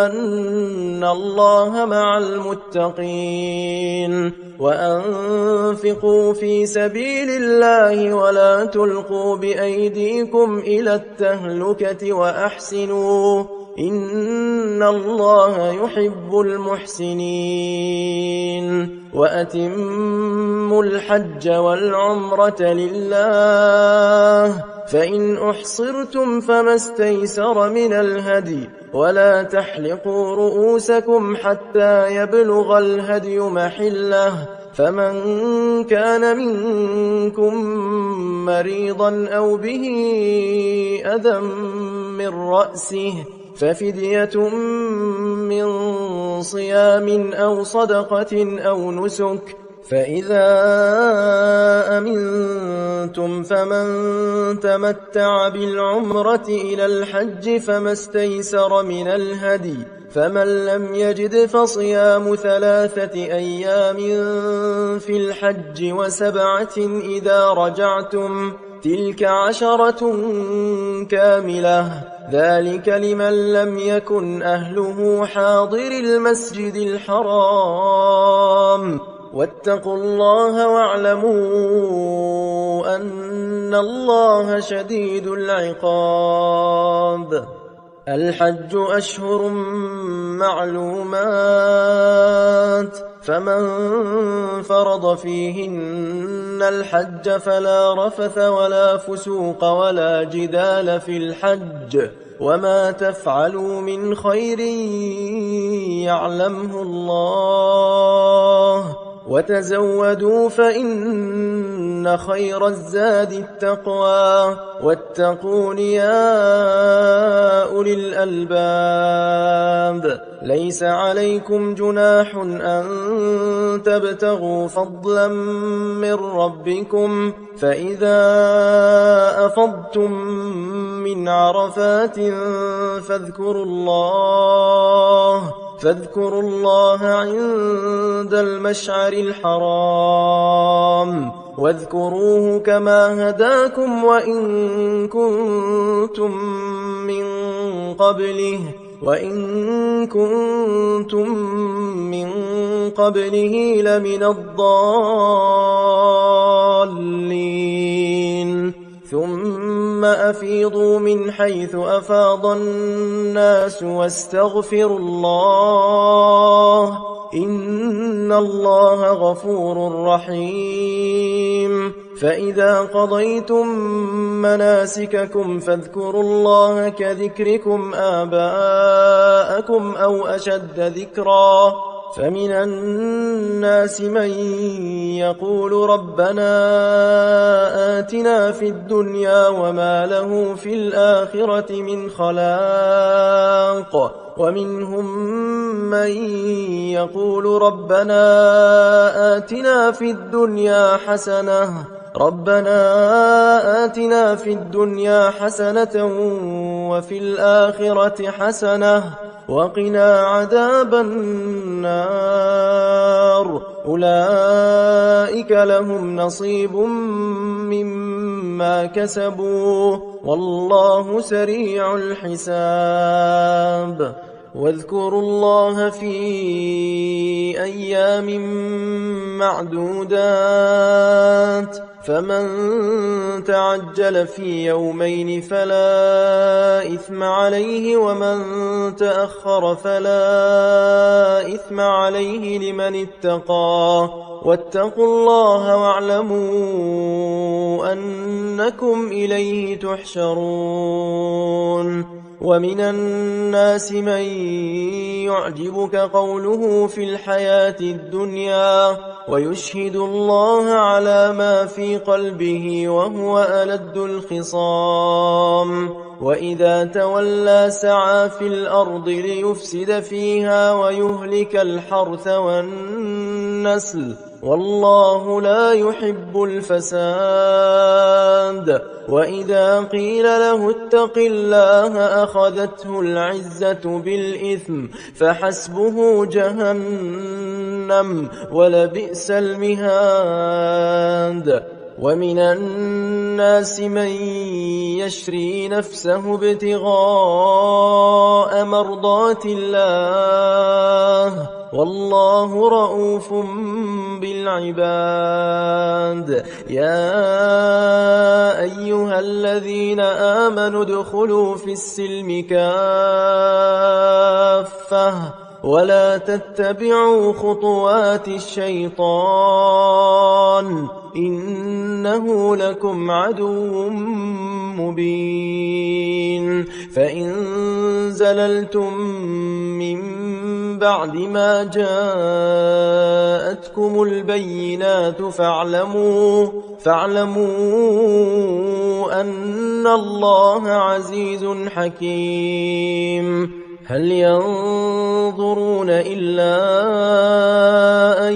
Speaker 1: أن الله مع المتقين وأنفقوا في سبيل الله ولا تلقوا بأيديكم إلى التهلكة وأحسنوا إن الله يحب المحسنين وأتموا الحج والعمرة لله فإن أحصرتم فما استيسر من الهدي ولا تحلقوا رؤوسكم حتى يبلغ الهدي محله فمن كان منكم مريضا أو به أذى من رأسه ففدية من صيام أو صدقة أو نسك فإذا أمنتم فمن تمتع بالعمرة إلى الحج فما استيسر من الهدي فمن لم يجد فصيام 3 أيام في الحج و7 إذا رجعتم تلك 10 كاملة ذلك لمن لم يكن أهله حاضر المسجد الحرام واتقوا الله واعلموا أن الله شديد العقاب الحج أشهر معلومات فمن فرض فيهن الحج فلا رفث ولا فسوق ولا جدال في الحج وما تفعلوا من خير يعلمه الله وتزودوا فإن خير الزاد التقوى واتقون يا أولي الألباب ليس عليكم جناح أن تبتغوا فضلا من ربكم فإذا أفضتم من عرفات فاذكروا الله عند المشعر الحرام واذكروه كما هداكم وإن كنتم من قبله لمن الضالين ثم أفيضوا من حيث أفاض الناس واستغفروا الله إن الله غفور رحيم فإذا قضيتم مناسككم فاذكروا الله كذكركم آباءكم أو أشد ذكرا فمن الناس من يقول ربنا آتنا في الدنيا وما له في الآخرة من خلاق ومنهم من يقول ربنا آتنا في الدنيا حسنة وفي الآخرة حسنة وقنا عذاب النار أولئك لهم نصيب مما كسبوا والله سريع الحساب واذكروا الله في أيام معدودات فمن تعجل في يومين فلا إثم عليه ومن تأخر فلا إثم عليه لمن اتقى واتقوا الله واعلموا أنكم إليه تحشرون ومن الناس من يعجبك قوله في الحياة الدنيا ويشهد الله على ما في قلبه وهو ألد الخصام وإذا تولى سعى في الأرض ليفسد فيها ويهلك الحرث والنسل والله لا يحب الفساد وإذا قيل له اتق الله أخذته العزة بالإثم فحسبه جهنم ولبئس المهاد ومن الناس من يشري نفسه ابتغاء مرضات الله والله رؤوف بالعباد يا أيها الذين آمنوا ادخلوا في السلم كافة ولا تتبعوا خطوات الشيطان إنه لكم عدو مبين فإن زللتم من بعد ما جاءتكم البينات فاعلموا أن الله عزيز حكيم هل ينظرون إلا أن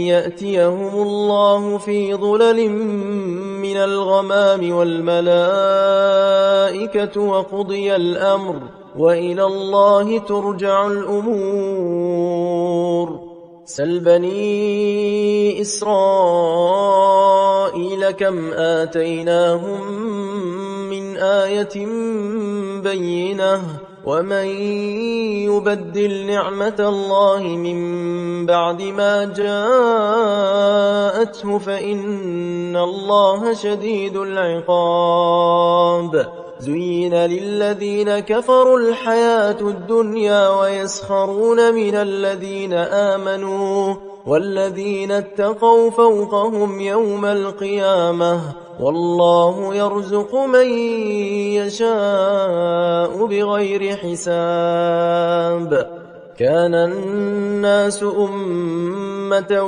Speaker 1: يأتيهم الله في ظلل من الغمام والملائكة وقضي الأمر وإلى الله ترجع الأمور سل بني إسرائيل كم آتيناهم من آية بينة ومن يبدل نعمة الله من بعد ما جاءته فإن الله شديد العقاب زين للذين كفروا الحياة الدنيا ويسخرون من الذين آمنوا والذين اتقوا فوقهم يوم القيامة والله يرزق من يشاء بغير حساب كان الناس أمة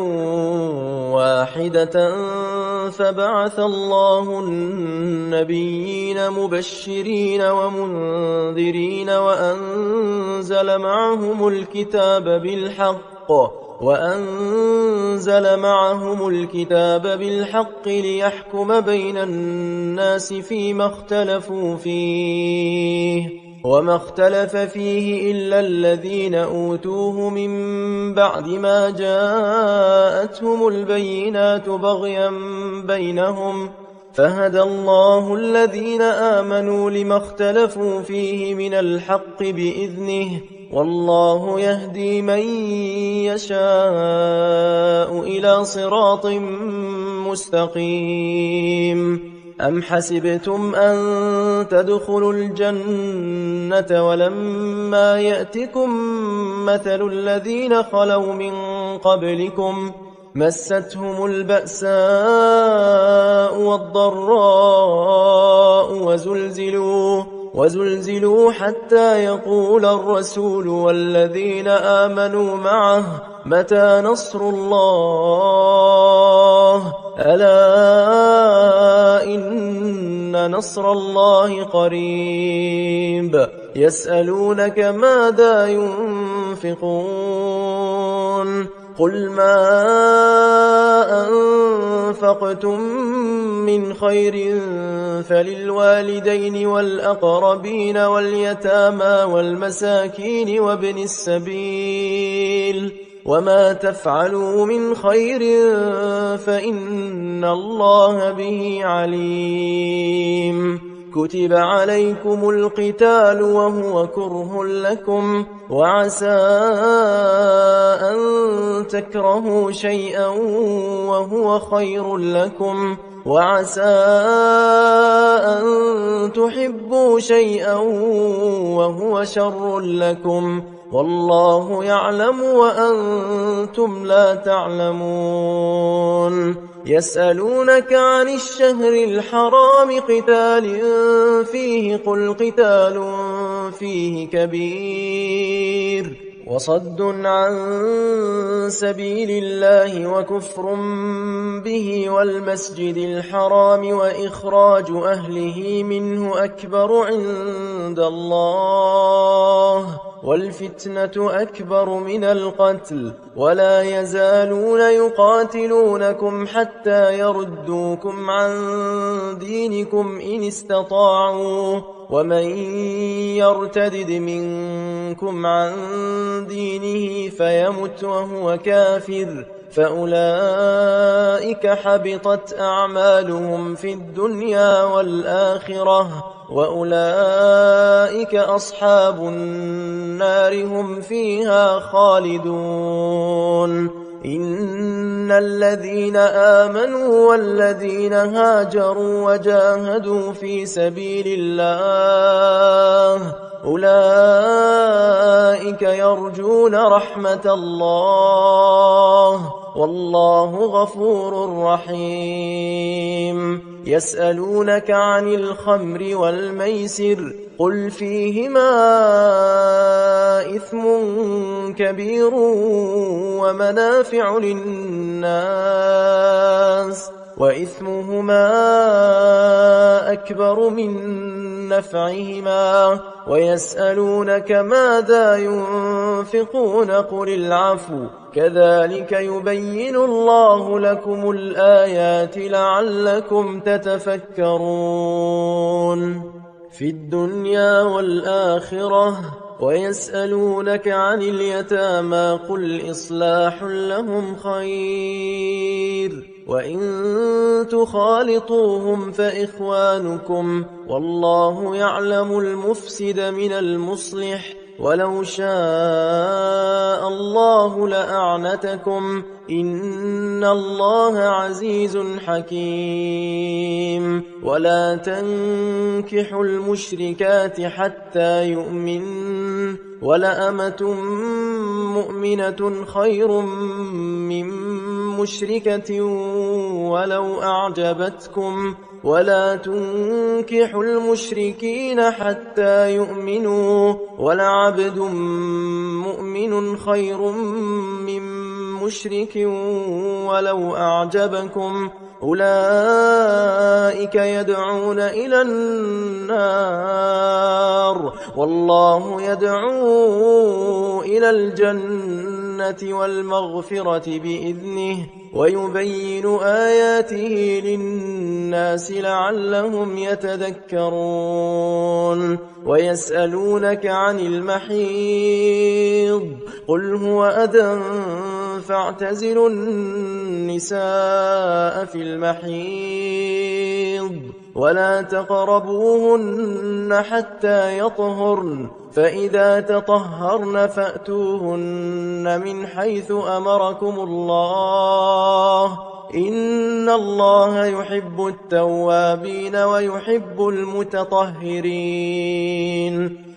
Speaker 1: واحدة فبعث الله النبيين مبشرين ومنذرين وأنزل معهم الكتاب بالحق ليحكم بين الناس فيما اختلفوا فيه وما اختلف فيه إلا الذين أوتوه من بعد ما جاءتهم البينات بغيا بينهم فهدى الله الذين آمنوا لما اختلفوا فيه من الحق بإذنه والله يهدي من يشاء إلى صراط مستقيم أم حسبتم أن تدخلوا الجنة ولما يأتكم مثل الذين خلوا من قبلكم مستهم البأساء والضراء وزلزلوا حتى يقول الرسول والذين آمنوا معه متى نصر الله ألا إن نصر الله قريب يسألونك ماذا ينفقون قل ما أنفقتم من خير فللوالدين والأقربين واليتامى والمساكين وابن السبيل وما تفعلوا من خير فإن الله به عليم كتب عليكم القتال وهو كره لكم وعسى أن تكرهوا شيئا وهو خير لكم وعسى أن تحبوا شيئا وهو شر لكم والله يعلم وأنتم لا تعلمون يسألونك عن الشهر الحرام قتال فيه قل قتال فيه كبير وصد عن سبيل الله وكفر به والمسجد الحرام وإخراج أهله منه أكبر عند الله والفتنة أكبر من القتل ولا يزالون يقاتلونكم حتى يردوكم عن دينكم إن استطاعوا ومن يرتدد منكم عن دينه فيمت وهو كافر فأولئك حبطت أعمالهم في الدنيا والآخرة وأولئك أصحاب النار هم فيها خالدون إن الذين آمنوا والذين هاجروا وجاهدوا في سبيل الله أولئك يرجون رحمة الله والله غفور رحيم يسألونك عن الخمر والميسر قل فيهما إثم كبير ومنافع للناس وإثمهما أكبر من نفعهما ويسألونك ماذا ينفقون قل العفو كذلك يبين الله لكم الآيات لعلكم تتفكرون في الدنيا والآخرة ويسألونك عن اليتامى قل إصلاح لهم خير وإن تخالطوهم فإخوانكم والله يعلم المفسد من المصلح ولو شاء الله لأعنتكم إن الله عزيز حكيم ولا تنكحوا المشركات حتى يؤمن ولأمة مؤمنة خير من مشركة ولو أعجبتكم ولا تنكحوا المشركين حتى يؤمنوا ولعبد مؤمن خير من مشرك ولو أعجبكم أولئك يدعون إلى النار والله يدعو إلى الجنة والمغفرة بإذنه ويبين آياته للناس لعلهم يتذكرون ويسألونك عن المحيض قل هو أذى فاعتزلوا النساء في المحيض ولا تقربوهن حتى يطهرن فإذا تطهرن فأتوهن من حيث أمركم الله إن الله يحب التوابين ويحب المتطهرين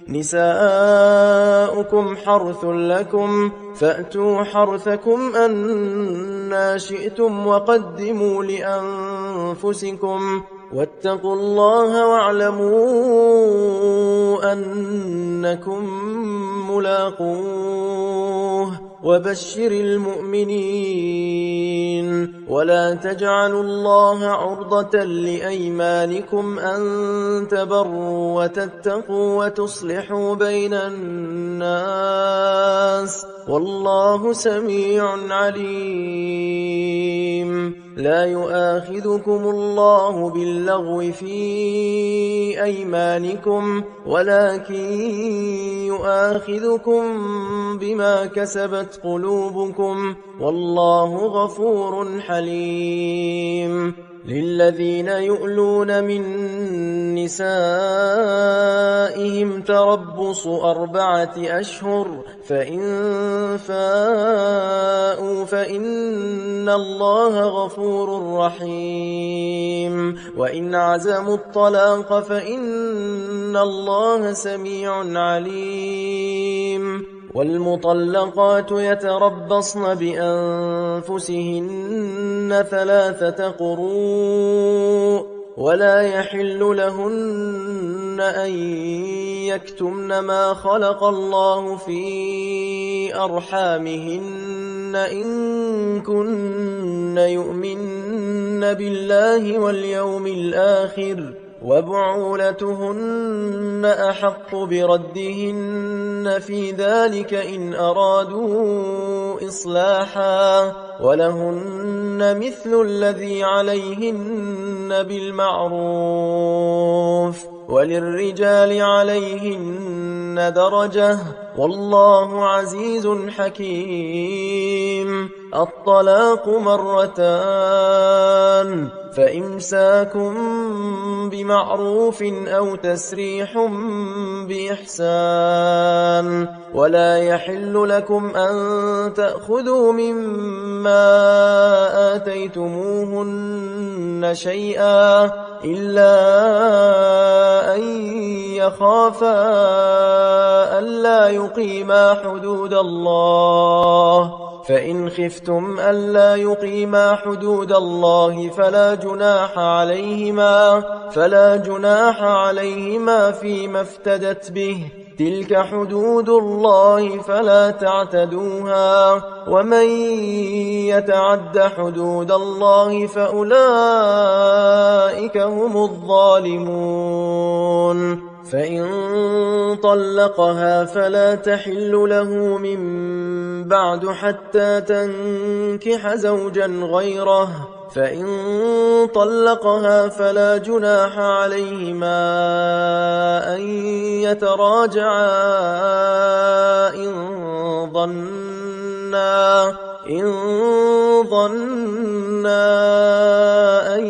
Speaker 1: نساؤكم حرث لكم فأتوا حرثكم أنى شئتم وقدموا لأنفسكم واتقوا الله واعلموا أنكم ملاقوه وبشر المؤمنين ولا تجعلوا الله عرضة لأيمانكم أن تبروا وتتقوا وتصلحوا بين الناس والله سميع عليم لا يؤاخذكم الله باللغو في أيمانكم ولكن يؤاخذكم بما كسبت قلوبكم والله غفور حليم للذين يؤلون من نسائهم تربص 4 أشهر فإن فاءوا فإن الله غفور رحيم وإن عزموا الطلاق فإن الله سميع عليم والمطلقات يتربصن بأنفسهن 3 قروء ولا يحل لهن أن يكتمن ما خلق الله في أرحامهن إن كن يؤمن بالله واليوم الآخر وبعولتهن أحق بردهن في ذلك إن أرادوا إصلاحا ولهن مثل الذي عليهن بالمعروف وللرجال عليهن درجة والله عزيز حكيم الطلاق 2 فإمساك بمعروف أو تسريح بإحسان ولا يحل لكم أن تأخذوا مما آتيتموهن شيئا إلا أن يخافا ألا يقيما حدود الله فإن خفتم ألا يقيما حدود الله فلا جناح عليهما فيما افتدت به تلك حدود الله فلا تعتدوها ومن يتعد حدود الله فأولئك هم الظالمون فإن طلقها فلا تحل له من بعد حتى تنكح زوجا غيره فإن طلقها فلا جناح عليهما أن يتراجعا إن ظنا أن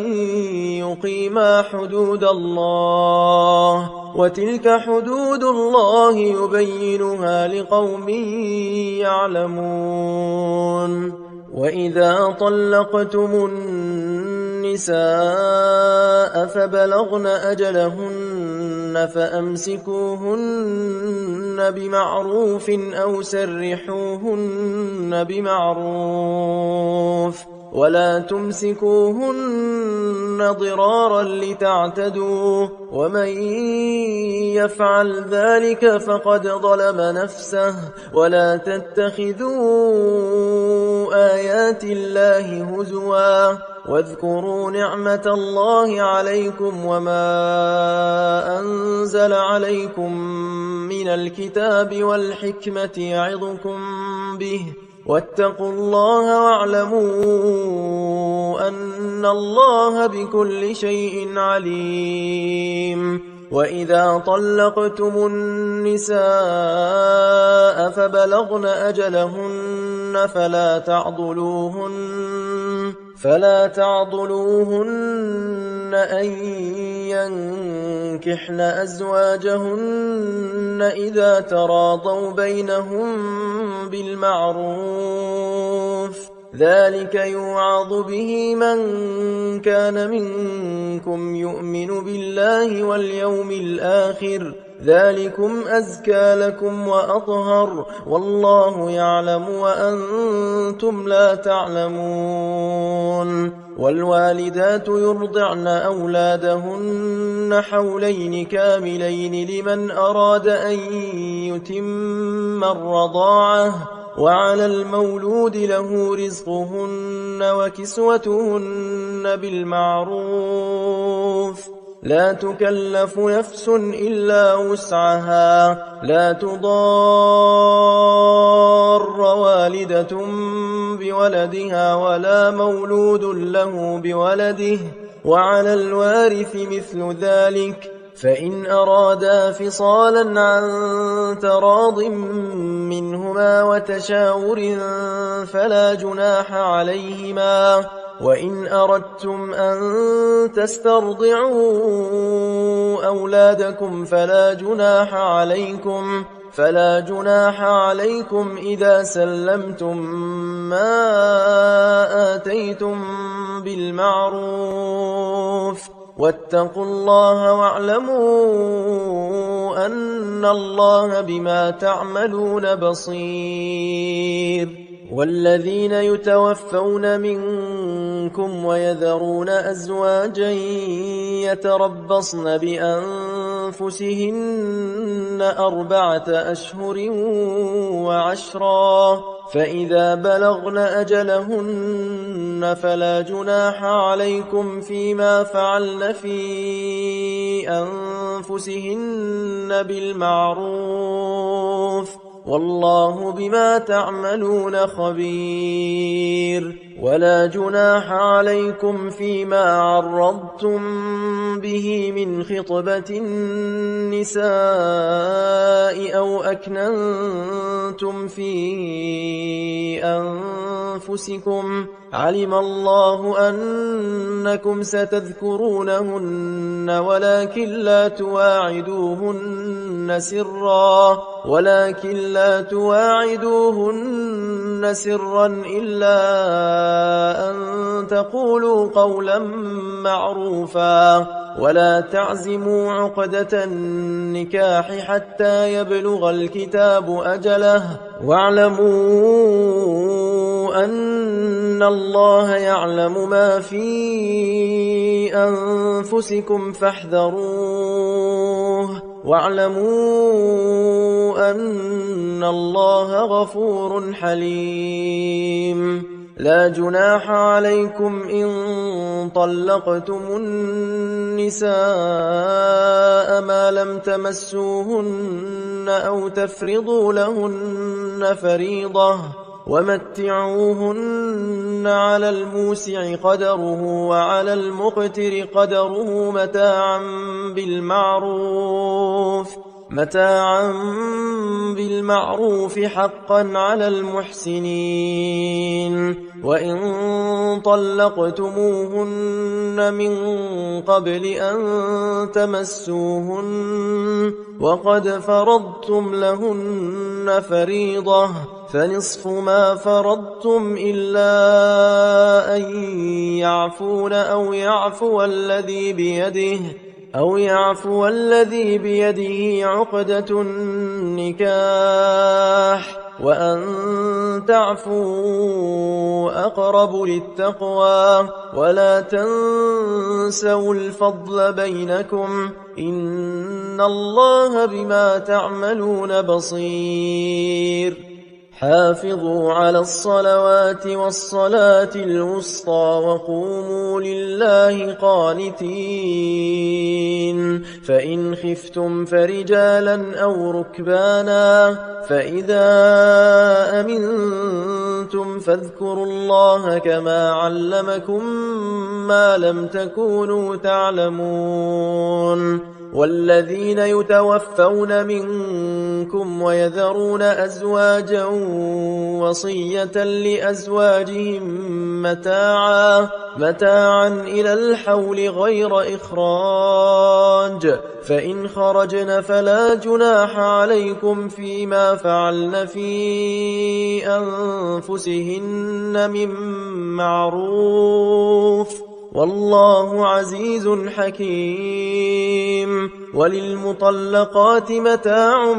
Speaker 1: يقيما حدود الله وتلك حدود الله يبينها لقوم يعلمون وإذا طلقتم النساء فبلغن أجلهن فأمسكوهن بمعروف أو سرحوهن بمعروف ولا تمسكوهن ضرارا لتعتدوا ومن يفعل ذلك فقد ظلم نفسه ولا تتخذوا آيات الله هزوا واذكروا نعمة الله عليكم وما أنزل عليكم من الكتاب والحكمة يعظكم به واتقوا الله واعلموا أن الله بكل شيء عليم وإذا طلقتم النساء فبلغن أجلهن فلا تعضلوهن أن ينكحن أزواجهن إذا تراضوا بينهم بالمعروف ذلك يوعظ به من كان منكم يؤمن بالله واليوم الآخر ذلكم أزكى لكم وأطهر والله يعلم وأنتم لا تعلمون والوالدات يرضعن أولادهن حولين كاملين لمن أراد أن يتم الرضاعة وعلى المولود له رزقهن وكسوتهن بالمعروف لا تكلف نفس إلا وسعها لا تضار والدة بولدها ولا مولود له بولده، وعلى الوارث مثل ذلك، فإن أرادا فصالا عن تراض منهما وتشاور فلا جناح عليهما. وإن أردتم أن تسترضعوا أولادكم فلا جناح عليكم إذا سلمتم ما آتيتم بالمعروف، واتقوا الله واعلموا أن الله بما تعملون بصير. والذين يتوفون منكم ويذرون أزواجا يتربصن بأنفسهن 4 أشهر و10، فإذا بلغن أجلهن فلا جناح عليكم فيما فعلن في أنفسهن بالمعروف، والله بما تعملون خبير. ولا جناح عليكم فيما عرضتم به من خطبة النساء أو أكننتم في أنفسكم، علم الله أنكم ستذكرونهن ولكن لا تواعدوهن سرا إلا أن تقولوا قولا معروفا، ولا تعزموا عقدة النكاح حتى يبلغ الكتاب أجله، واعلموا أن الله يعلم ما في أنفسكم فاحذروه، واعلموا أن الله غفور حليم. لا جناح عليكم إن طلقتم النساء ما لم تمسوهن أو تفرضوا لهن فريضة، ومتعوهن على الموسع قدره وعلى المقتر قدره متاعا بالمعروف حقا على المحسنين. وإن طلقتموهن من قبل أن تمسوهن وقد فرضتم لهن فريضة فنصف ما فرضتم إلا أن يعفون أو يعفو الذي بيده عقدة النكاح، وأن تعفوا أقرب للتقوى، ولا تنسوا الفضل بينكم، إن الله بما تعملون بصير. حافظوا على الصلوات والصلاة الوسطى وقوموا لله قانتين. فإن خفتم فرجالا أو ركبانا، فإذا أمنتم فاذكروا الله كما علمكم ما لم تكونوا تعلمون. والذين يتوفون منكم ويذرون أزواجا وصية لأزواجهم متاعا إلى الحول غير إخراج، فإن خرجن فلا جناح عليكم فيما فعلن في أنفسهن من معروف، والله عزيز حكيم. وللمطلقات متاع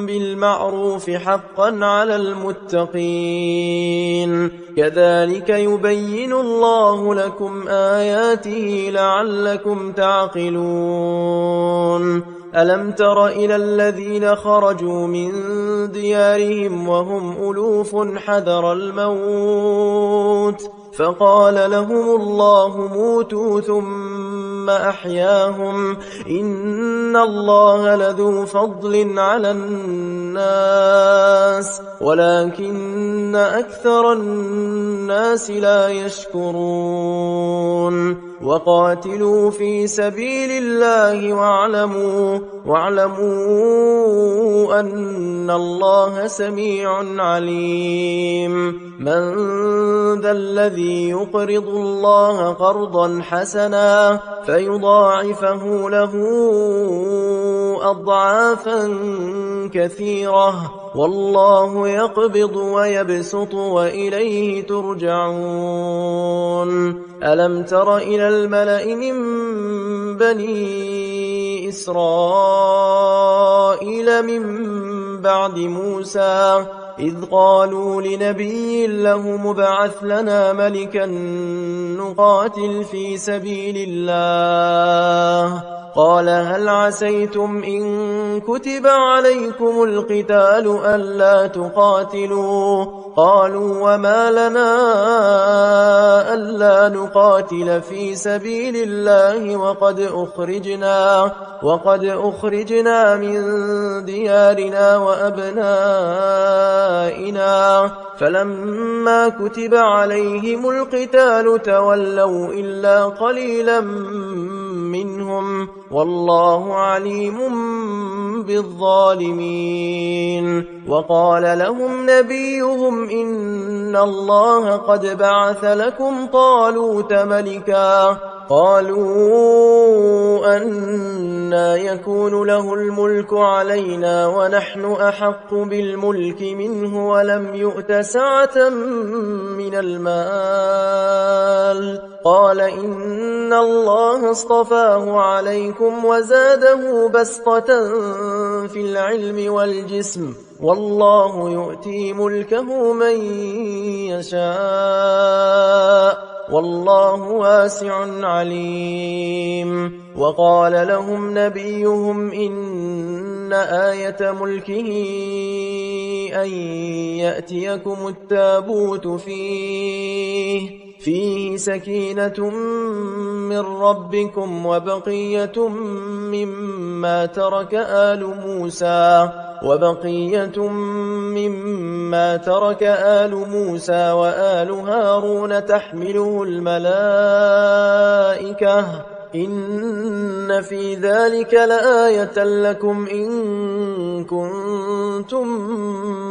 Speaker 1: بالمعروف حقا على المتقين، كذلك يبين الله لكم آياته لعلكم تعقلون. ألم تر إلى الذين خرجوا من ديارهم وهم ألوف حذر الموت فقال لهم الله موتوا ثم أحياهم إن الله لذو فضل على الناس ولكن أكثر الناس لا يشكرون وقاتلوا في سبيل الله واعلموا أن الله سميع عليم من ذا الذي يقرض الله قرضا حسنا فيضاعفه له أضعافا كثيرة والله يقبض ويبسط وإليه ترجعون ألم تر إلى الملأ من بني إسرائيل من بعد موسى إذ قالوا لنبي له مبعث لنا ملكا نقاتل في سبيل الله قال هل عسيتم إن كتب عليكم القتال ألا تقاتلوا قالوا وما لنا ألا نقاتل في سبيل الله وقد أخرجنا من ديارنا وأبنائنا فلما كتب عليهم القتال تولوا إلا قليلا منهم والله عليم بالظالمين وقال لهم نبيهم إن الله قد بعث لكم طالوت ملكا قالوا أنى يكون له الملك علينا ونحن أحق بالملك منه ولم يؤت سعة من المال قال إن الله اصطفاه عليكم وزاده بسطة في العلم والجسم والله يؤتي ملكه من يشاء والله واسع عليم وقال لهم نبيهم إن آية ملكه أن يأتيكم التابوت فيه سكينة من ربكم وبقية مما ترك آل موسى وآل هارون تحمله الملائكة إن في ذلك لآية لكم إن كنتم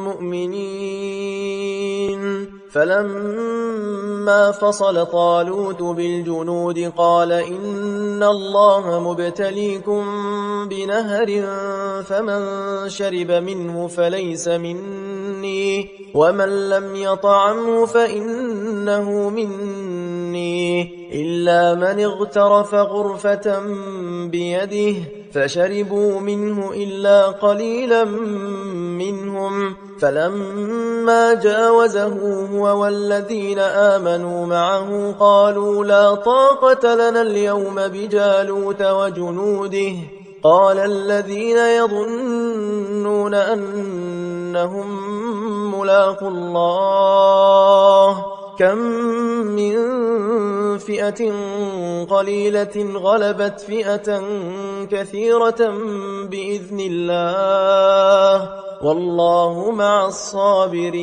Speaker 1: مؤمنين فلما فصل طالوت بالجنود قال إن الله مبتليكم بنهر فمن شرب منه فليس مني ومن لم يطعمه فإنه مني إلا من اغترف غرفة بيده فشربوا منه إلا قليلا منهم فلما جاوزه هو والذين آمنوا معه قالوا لا طاقة لنا اليوم بجالوت وجنوده قال الذين يظنون أنهم ملاقو الله كم من فئة قليلة غلبت فئة كثيرة بإذن الله والله مع الصابرين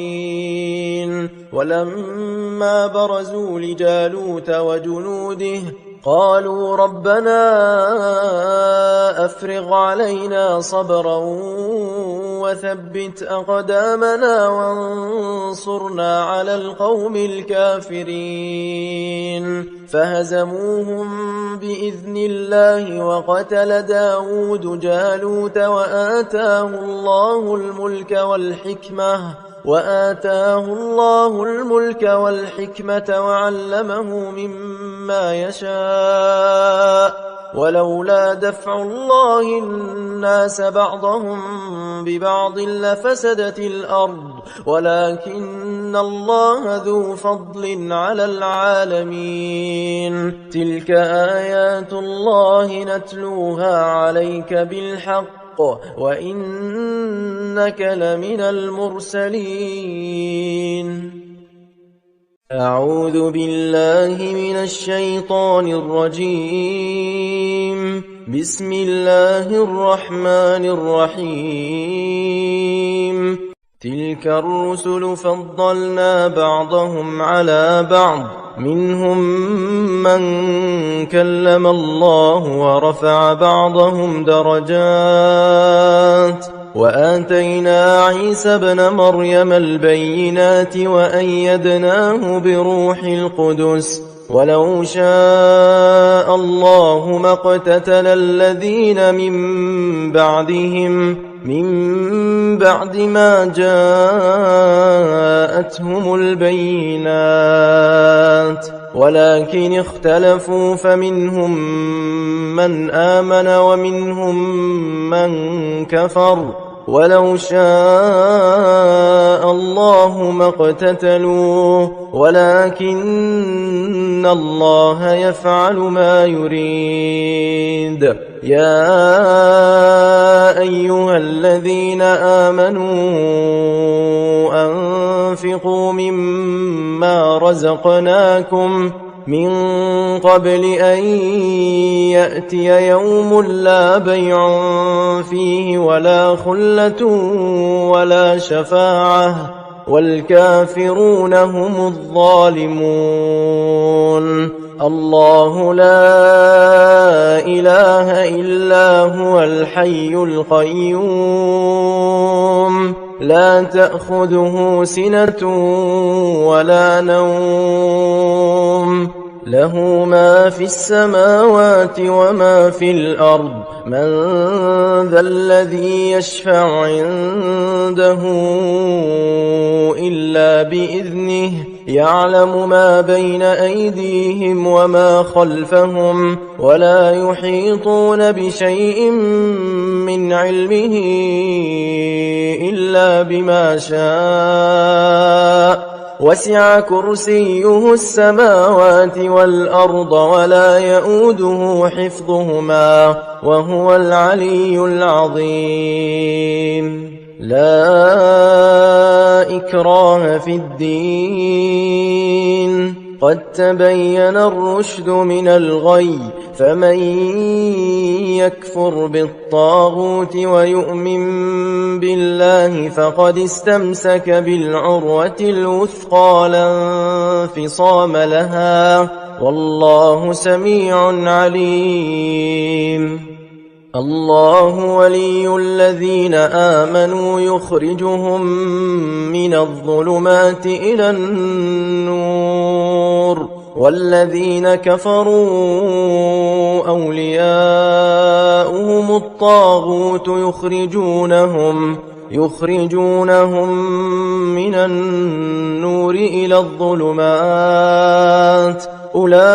Speaker 1: ولما برزوا لجالوت وجنوده قالوا ربنا أفرغ علينا صبرا وثبت أقدامنا وانصرنا على القوم الكافرين فهزموهم بإذن الله وقتل داود جالوت وآتاه الله الملك والحكمة وعلمه مما يشاء ولولا دفع الله الناس بعضهم ببعض لفسدت الأرض ولكن الله ذو فضل على العالمين تلك آيات الله نتلوها عليك بالحق وإنك لمن المرسلين أعوذ بالله من الشيطان الرجيم. بسم الله الرحمن الرحيم. تلك الرسل فضلنا بعضهم على بعض، منهم من كلم الله ورفع بعضهم درجات، وآتينا عيسى ابن مريم البينات وأيدناه بروح القدس، ولو شاء الله ما اقتتل الذين من بعد ما جاءتهم البينات، ولكن اختلفوا فمنهم من آمن ومنهم من كفر، ولو شاء الله ما اقتتلوا ولكن الله يفعل ما يريد. يا أيها الذين آمنوا أنفقوا مما رزقناكم من قبل أن يأتي يوم لا بيع فيه ولا خلة ولا شفاعة والكافرون هم الظالمون. الله لا إله إلا هو الحي القيوم، لا تأخذه سنة ولا نوم، له ما في السماوات وما في الأرض. من ذا الذي يشفع عنده إلا بإذنه، يعلم ما بين أيديهم وما خلفهم، ولا يحيطون بشيء من علمه إلا بما شاء، وسع كرسيه السماوات والأرض ولا يؤوده حفظهما وهو العلي العظيم. لا إكراه في الدين، قد تبين الرشد من الغي، فمن يكفر بالطاغوت ويؤمن بالله فقد استمسك بالعروة الوثقى لا انفصام لها، والله سميع عليم. الله ولي الذين آمنوا يخرجهم من الظلمات إلى النور، والذين كفروا أولياؤهم الطاغوت يخرجونهم من النور إلى الظلمات، أولئك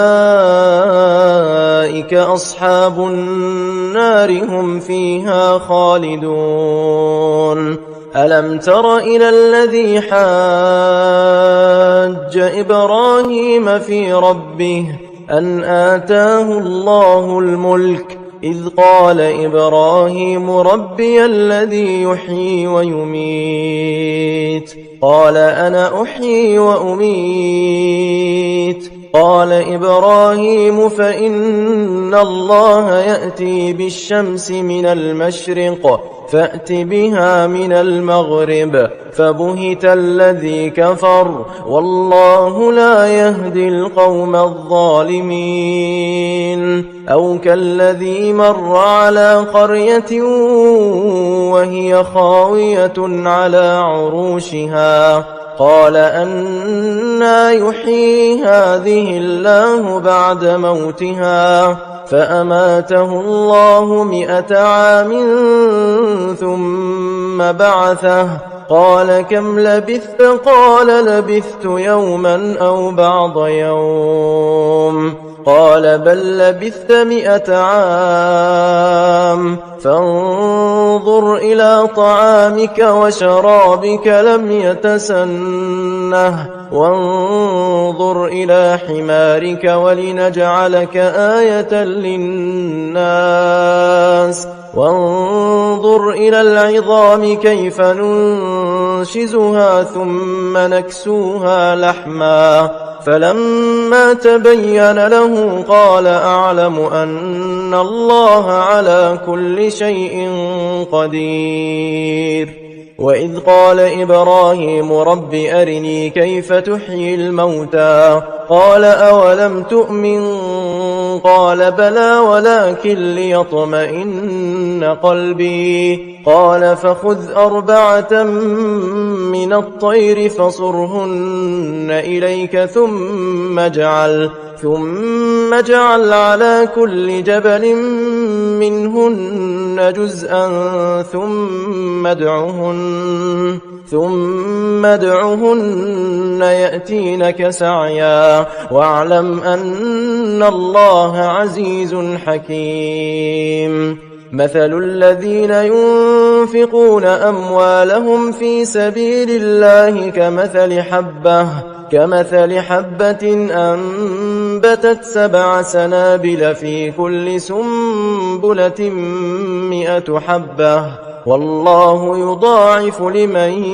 Speaker 1: أصحاب النار هم فيها خالدون. ألم تر إلى الذي حاج إبراهيم في ربه أن آتاه الله الملك، إذ قال إبراهيم ربي الذي يحيي ويميت، قال أنا أحيي وأميت. قال إبراهيم فإن الله يأتي بالشمس من المشرق فأت بها من المغرب، فبهت الذي كفر، والله لا يهدي القوم الظالمين. أو كالذي مر على قرية وهي خاوية على عروشها، قال أنى يحيي هذه الله بعد موتها، فأماته الله 100 عام ثم بعثه، قال كم لبثت؟ قال لبثت يوما أو بعض يوم، قال بل لبثت 100 عام، فانظر إلى طعامك وشرابك لم يتسنه، وانظر إلى حمارك ولنجعلك آية للناس، وانظر إلى العظام كيف ننشزها ثم نكسوها لحما، فلما تبين له قال أعلم أن الله على كل شيء قدير. وإذ قال إبراهيم رب أرني كيف تحيي الموتى قال أولم تؤمن قال بلى ولكن ليطمئن قلبي قال فخذ 4 من الطير فصرهن إليك ثم اجعل على كل جبل منهن جزءا ثم ادعهن يأتينك سعيا واعلم أن الله عزيز حكيم. مثل الذين ينفقون أموالهم في سبيل الله كمثل حبة أنبتت 7 سنابل في كل سنبلة 100 حبة والله يضاعف لمن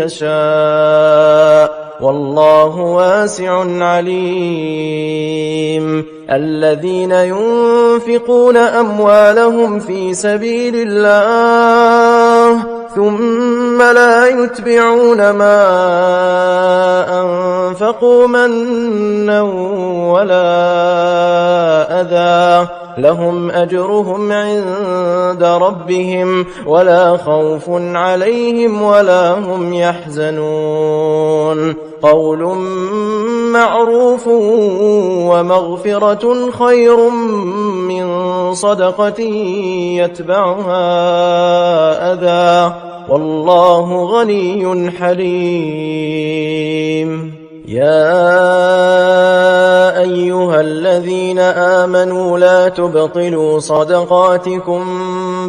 Speaker 1: يشاء والله واسع عليم. الذين ينفقون أموالهم في سبيل الله ثم لا يتبعون ما أنفقوا منا ولا أذى لهم أجرهم عند ربهم ولا خوف عليهم ولا هم يحزنون. قول معروف ومغفرة خير من صدقة يتبعها أذى والله غني حليم. يا أيها الذين آمنوا لا تبطلوا صدقاتكم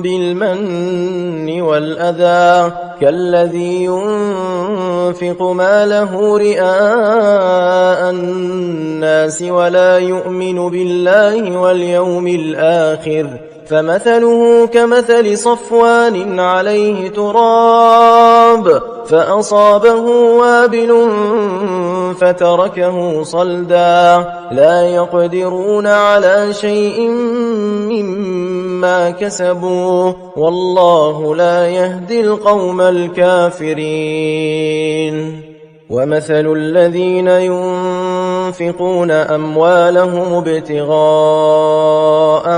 Speaker 1: بالمن والأذى كالذي ينفق ماله رئاء الناس ولا يؤمن بالله واليوم الآخر فمثله كمثل صفوان عليه تراب فأصابه وابل فتركه صلدا لا يقدرون على شيء مما كسبوا والله لا يهدي القوم الكافرين. ومثل الذين ينفقون أموالهم ابتغاء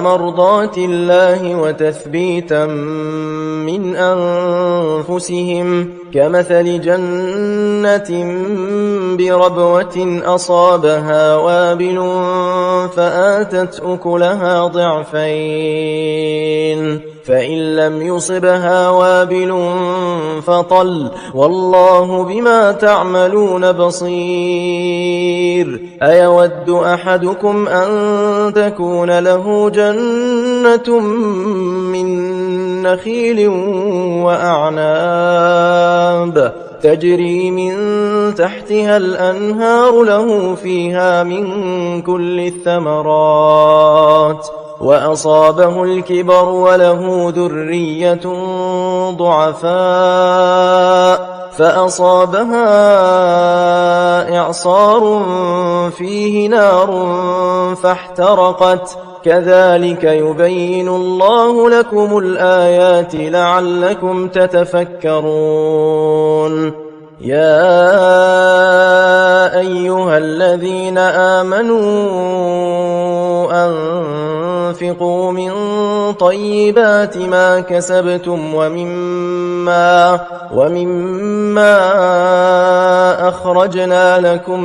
Speaker 1: مرضات الله وتثبيتا من أنفسهم كمثل جنة بربوة أصابها وابل فآتت أكلها ضعفين فإن لم يصبها وابل فطل والله بما تعملون بصير. أيود أحدكم أن تكون له جنة من نخيل وأعناب تجري من تحتها الأنهار له فيها من كل الثمرات وأصابه الكبر وله ذرية ضعفاء فأصابها إعصار فيه نار فاحترقت كذلك يبين الله لكم الآيات لعلكم تتفكرون. يا أيها الذين آمنوا أنفقوا من طيبات ما كسبتم ومما أخرجنا لكم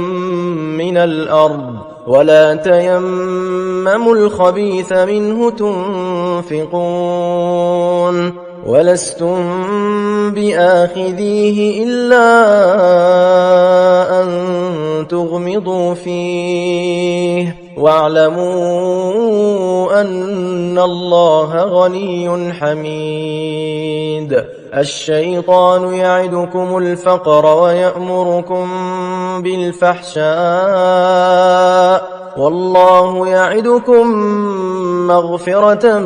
Speaker 1: من الأرض ولا تيمموا الخبيث منه تنفقون ولستم بآخذيه إلا أن تغمضوا فيه واعلموا أن الله غني حميد. الشيطان يعدكم الفقر ويأمركم بالفحشاء والله يعدكم مغفرة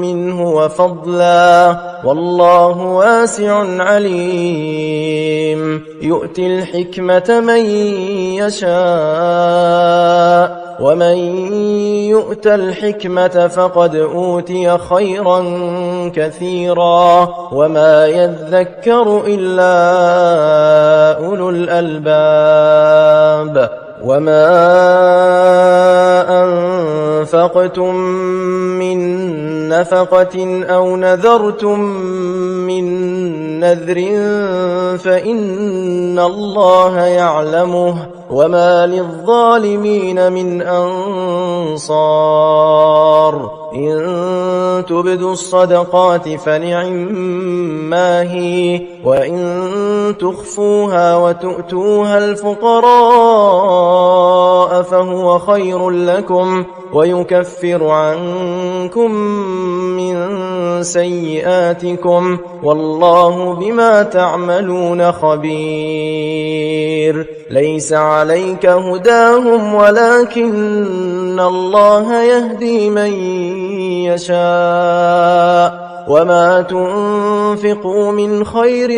Speaker 1: منه وفضلا والله واسع عليم. يؤتي الحكمة من يشاء ومن يؤت الحكمة فقد أوتي خيرا كثيرا وما يذكر إلا أولو الألباب. وما أنفقتم من نفقة أو نذرتم من نذر فإن الله يعلمه وما للظالمين من أنصار. إن تبدوا الصدقات فنعما هي وإن تخفوها وتؤتوها الفقراء فهو خير لكم ويكفر عنكم من سيئاتكم والله بما تعملون خبير. ليس عليك هداهم ولكن الله يهدي من يشاء وما تنفقوا من خير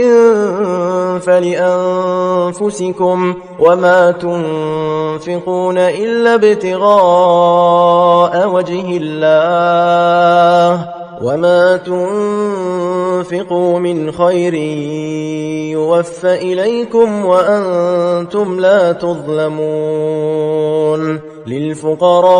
Speaker 1: فلأنفسكم وما تنفقون إلا ابتغاء وجه الله وما تنفقوا من خير يوفى إليكم وأنتم لا تظلمون. للفقراء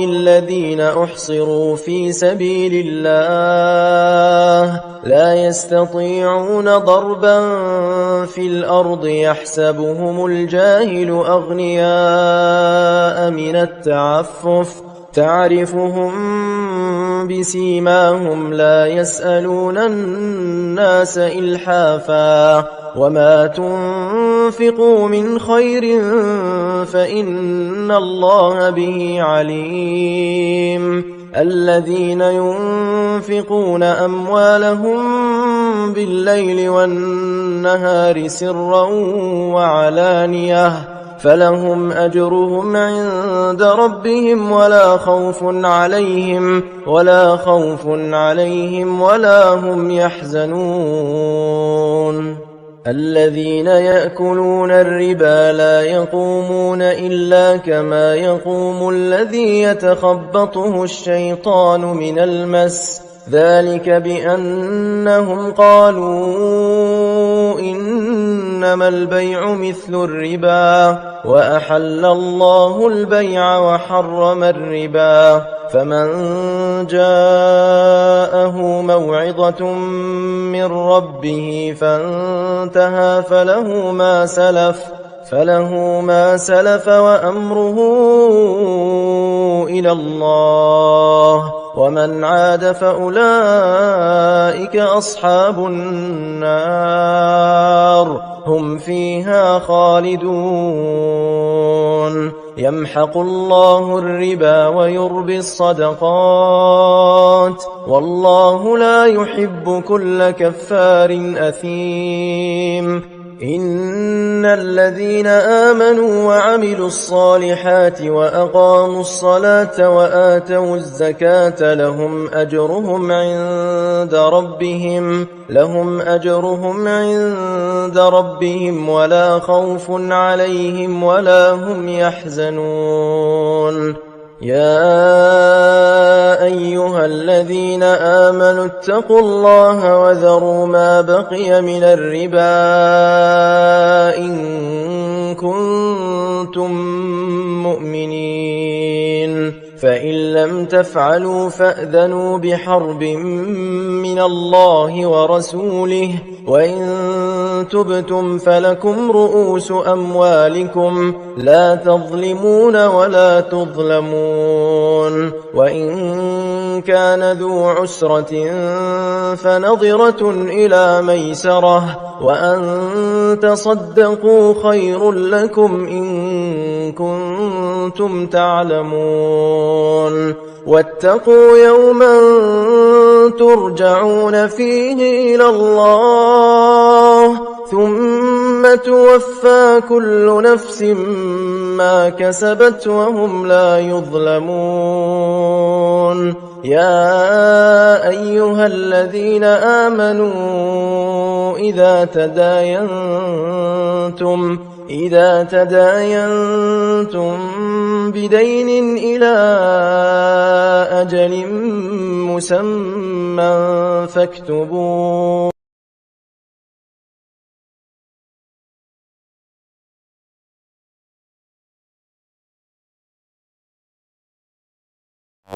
Speaker 1: الذين أحصروا في سبيل الله لا يستطيعون ضربا في الأرض يحسبهم الجاهل أغنياء من التعفف تعرفهم بسيماهم لا يسألون الناس إلحافا وما تنفقوا من خير فإن الله به عليم. الذين ينفقون أموالهم بالليل والنهار سرا وعلانية فلهم أجرهم عند ربهم ولا خوف عليهم ولا هم يحزنون. الذين يأكلون الربا لا يقومون إلا كما يقوم الذي يتخبطه الشيطان من المس ذلك بأنهم قالوا إنما البيع مثل الربا وأحل الله البيع وحرم الربا. فمن جاءه موعظة من ربه فانتهى فله ما سلف وأمره إلى الله ومن عاد فأولئك أصحاب النار هم فيها خالدون. يمحق الله الربا ويربي الصدقات والله لا يحب كل كفار أثيم. إن الذين آمنوا وعملوا الصالحات وأقاموا الصلاة وآتوا الزكاة لهم أجرهم عند ربهم ولا خوف عليهم ولا هم يحزنون. يا أيها الذين آمنوا اتقوا الله وذروا ما بقي من الربا إن كنتم مؤمنين فإن لم تفعلوا فأذنوا بحرب من الله ورسوله وإن تبتم فلكم رؤوس أموالكم لا تظلمون ولا تظلمون. وإن كان ذو عسرة فنظرة إلى ميسرة وأن تصدقوا خير لكم إن كنتم تعلمون واتقوا يوما ترجعون فيه إلى الله ثم توفى كل نفس ما كسبت وهم لا يظلمون يا أيها الذين آمنوا إذا تداينتم بدين إلى أجل مسمى فاكتبوه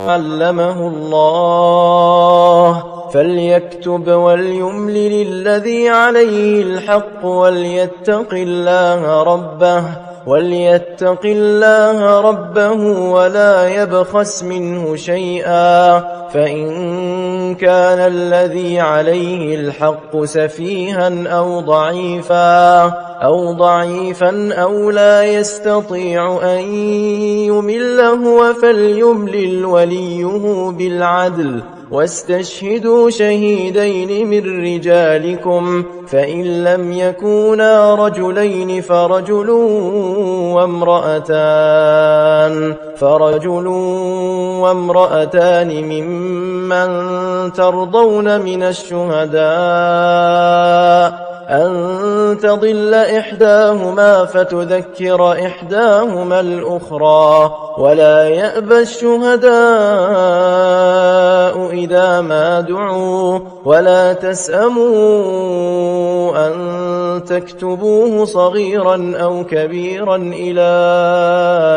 Speaker 1: علمه الله فليكتب وليملل الذي عليه الحق وليتق الله ربه ولا يبخس منه شيئا فإن كان الذي عليه الحق سفيها أو ضعيفا أو لا يستطيع أن يمل هو فليملل وليه بالعدل واستشهدوا شهيدين من رجالكم فإن لم يكونا رجلين فرجل وامرأتان ممن ترضون من الشهداء أن تضل إحداهما فتذكر إحداهما الأخرى ولا يأبى الشهداء إذا ما دعوا ولا تسأموا أن تكتبوه صغيرا أو كبيرا إلى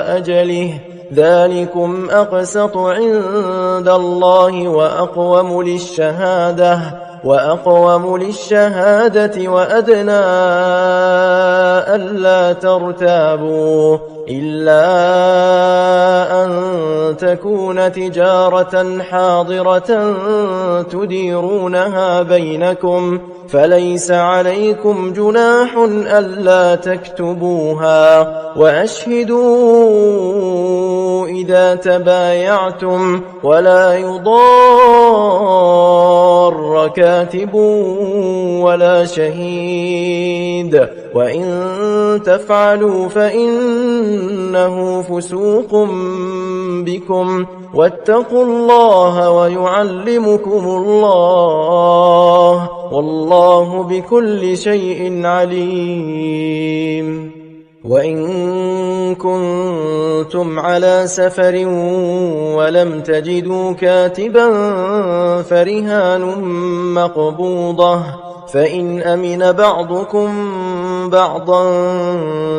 Speaker 1: أجله ذلكم أقسط عند الله وأقوم للشهادة وأدنى ألا ترتابوا إلا أن تكون تجارة حاضرة تديرونها بينكم فليس عليكم جناح ألا تكتبوها وأشهدوا إذا تبايعتم ولا يضار كاتب ولا شهيد وإن تفعلوا فإنه فسوق بكم واتقوا الله ويعلمكم الله والله بكل شيء عليم وإن كنتم على سفر ولم تجدوا كاتبا فرهان مقبوضة فإن أمن بعضكم بعضا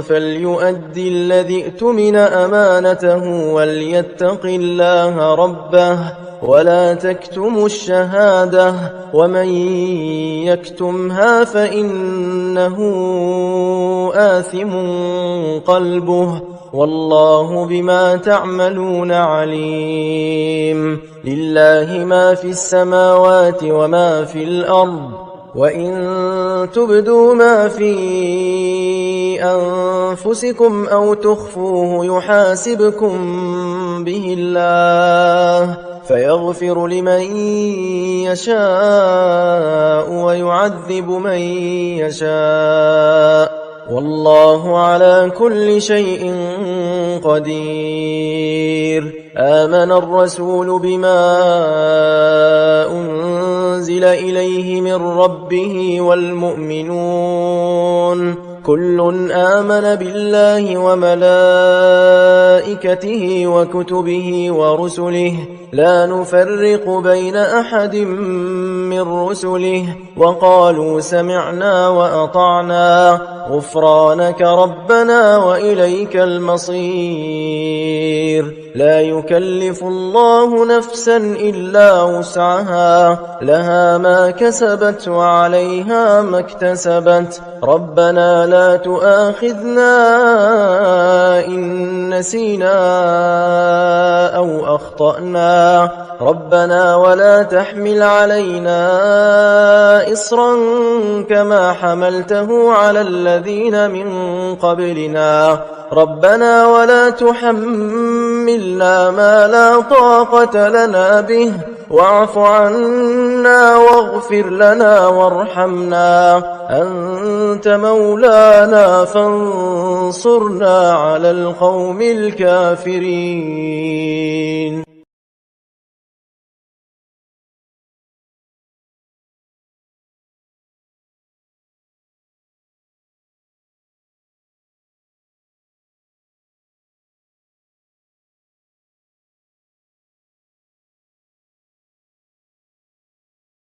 Speaker 1: فليؤدي الذي اؤتمن أمانته وليتق الله ربه ولا تكتموا الشهادة ومن يكتمها فإنه آثم قلبه والله بما تعملون عليم لله ما في السماوات وما في الأرض وإن تبدوا ما في أنفسكم أو تخفوه يحاسبكم به الله فيغفر لمن يشاء ويعذب من يشاء والله على كل شيء قدير آمن الرسول بما أنزل إليه من ربه والمؤمنون كل آمن بالله وملائكته وكتبه ورسله لا نفرق بين أحد من رسله وقالوا سمعنا وأطعنا غفرانك ربنا وإليك المصير لا يكلف الله نفسا إلا وسعها لها ما كسبت وعليها ما اكتسبت ربنا لا تؤاخذنا إن نسينا أو أخطأنا ربنا ولا تحمل علينا إصرا كما حملته على الذين من قبلنا ربنا ولا تحملنا ما لا طاقة لنا به واعف عنا واغفر لنا وارحمنا أنت مولانا فانصرنا على القوم الكافرين.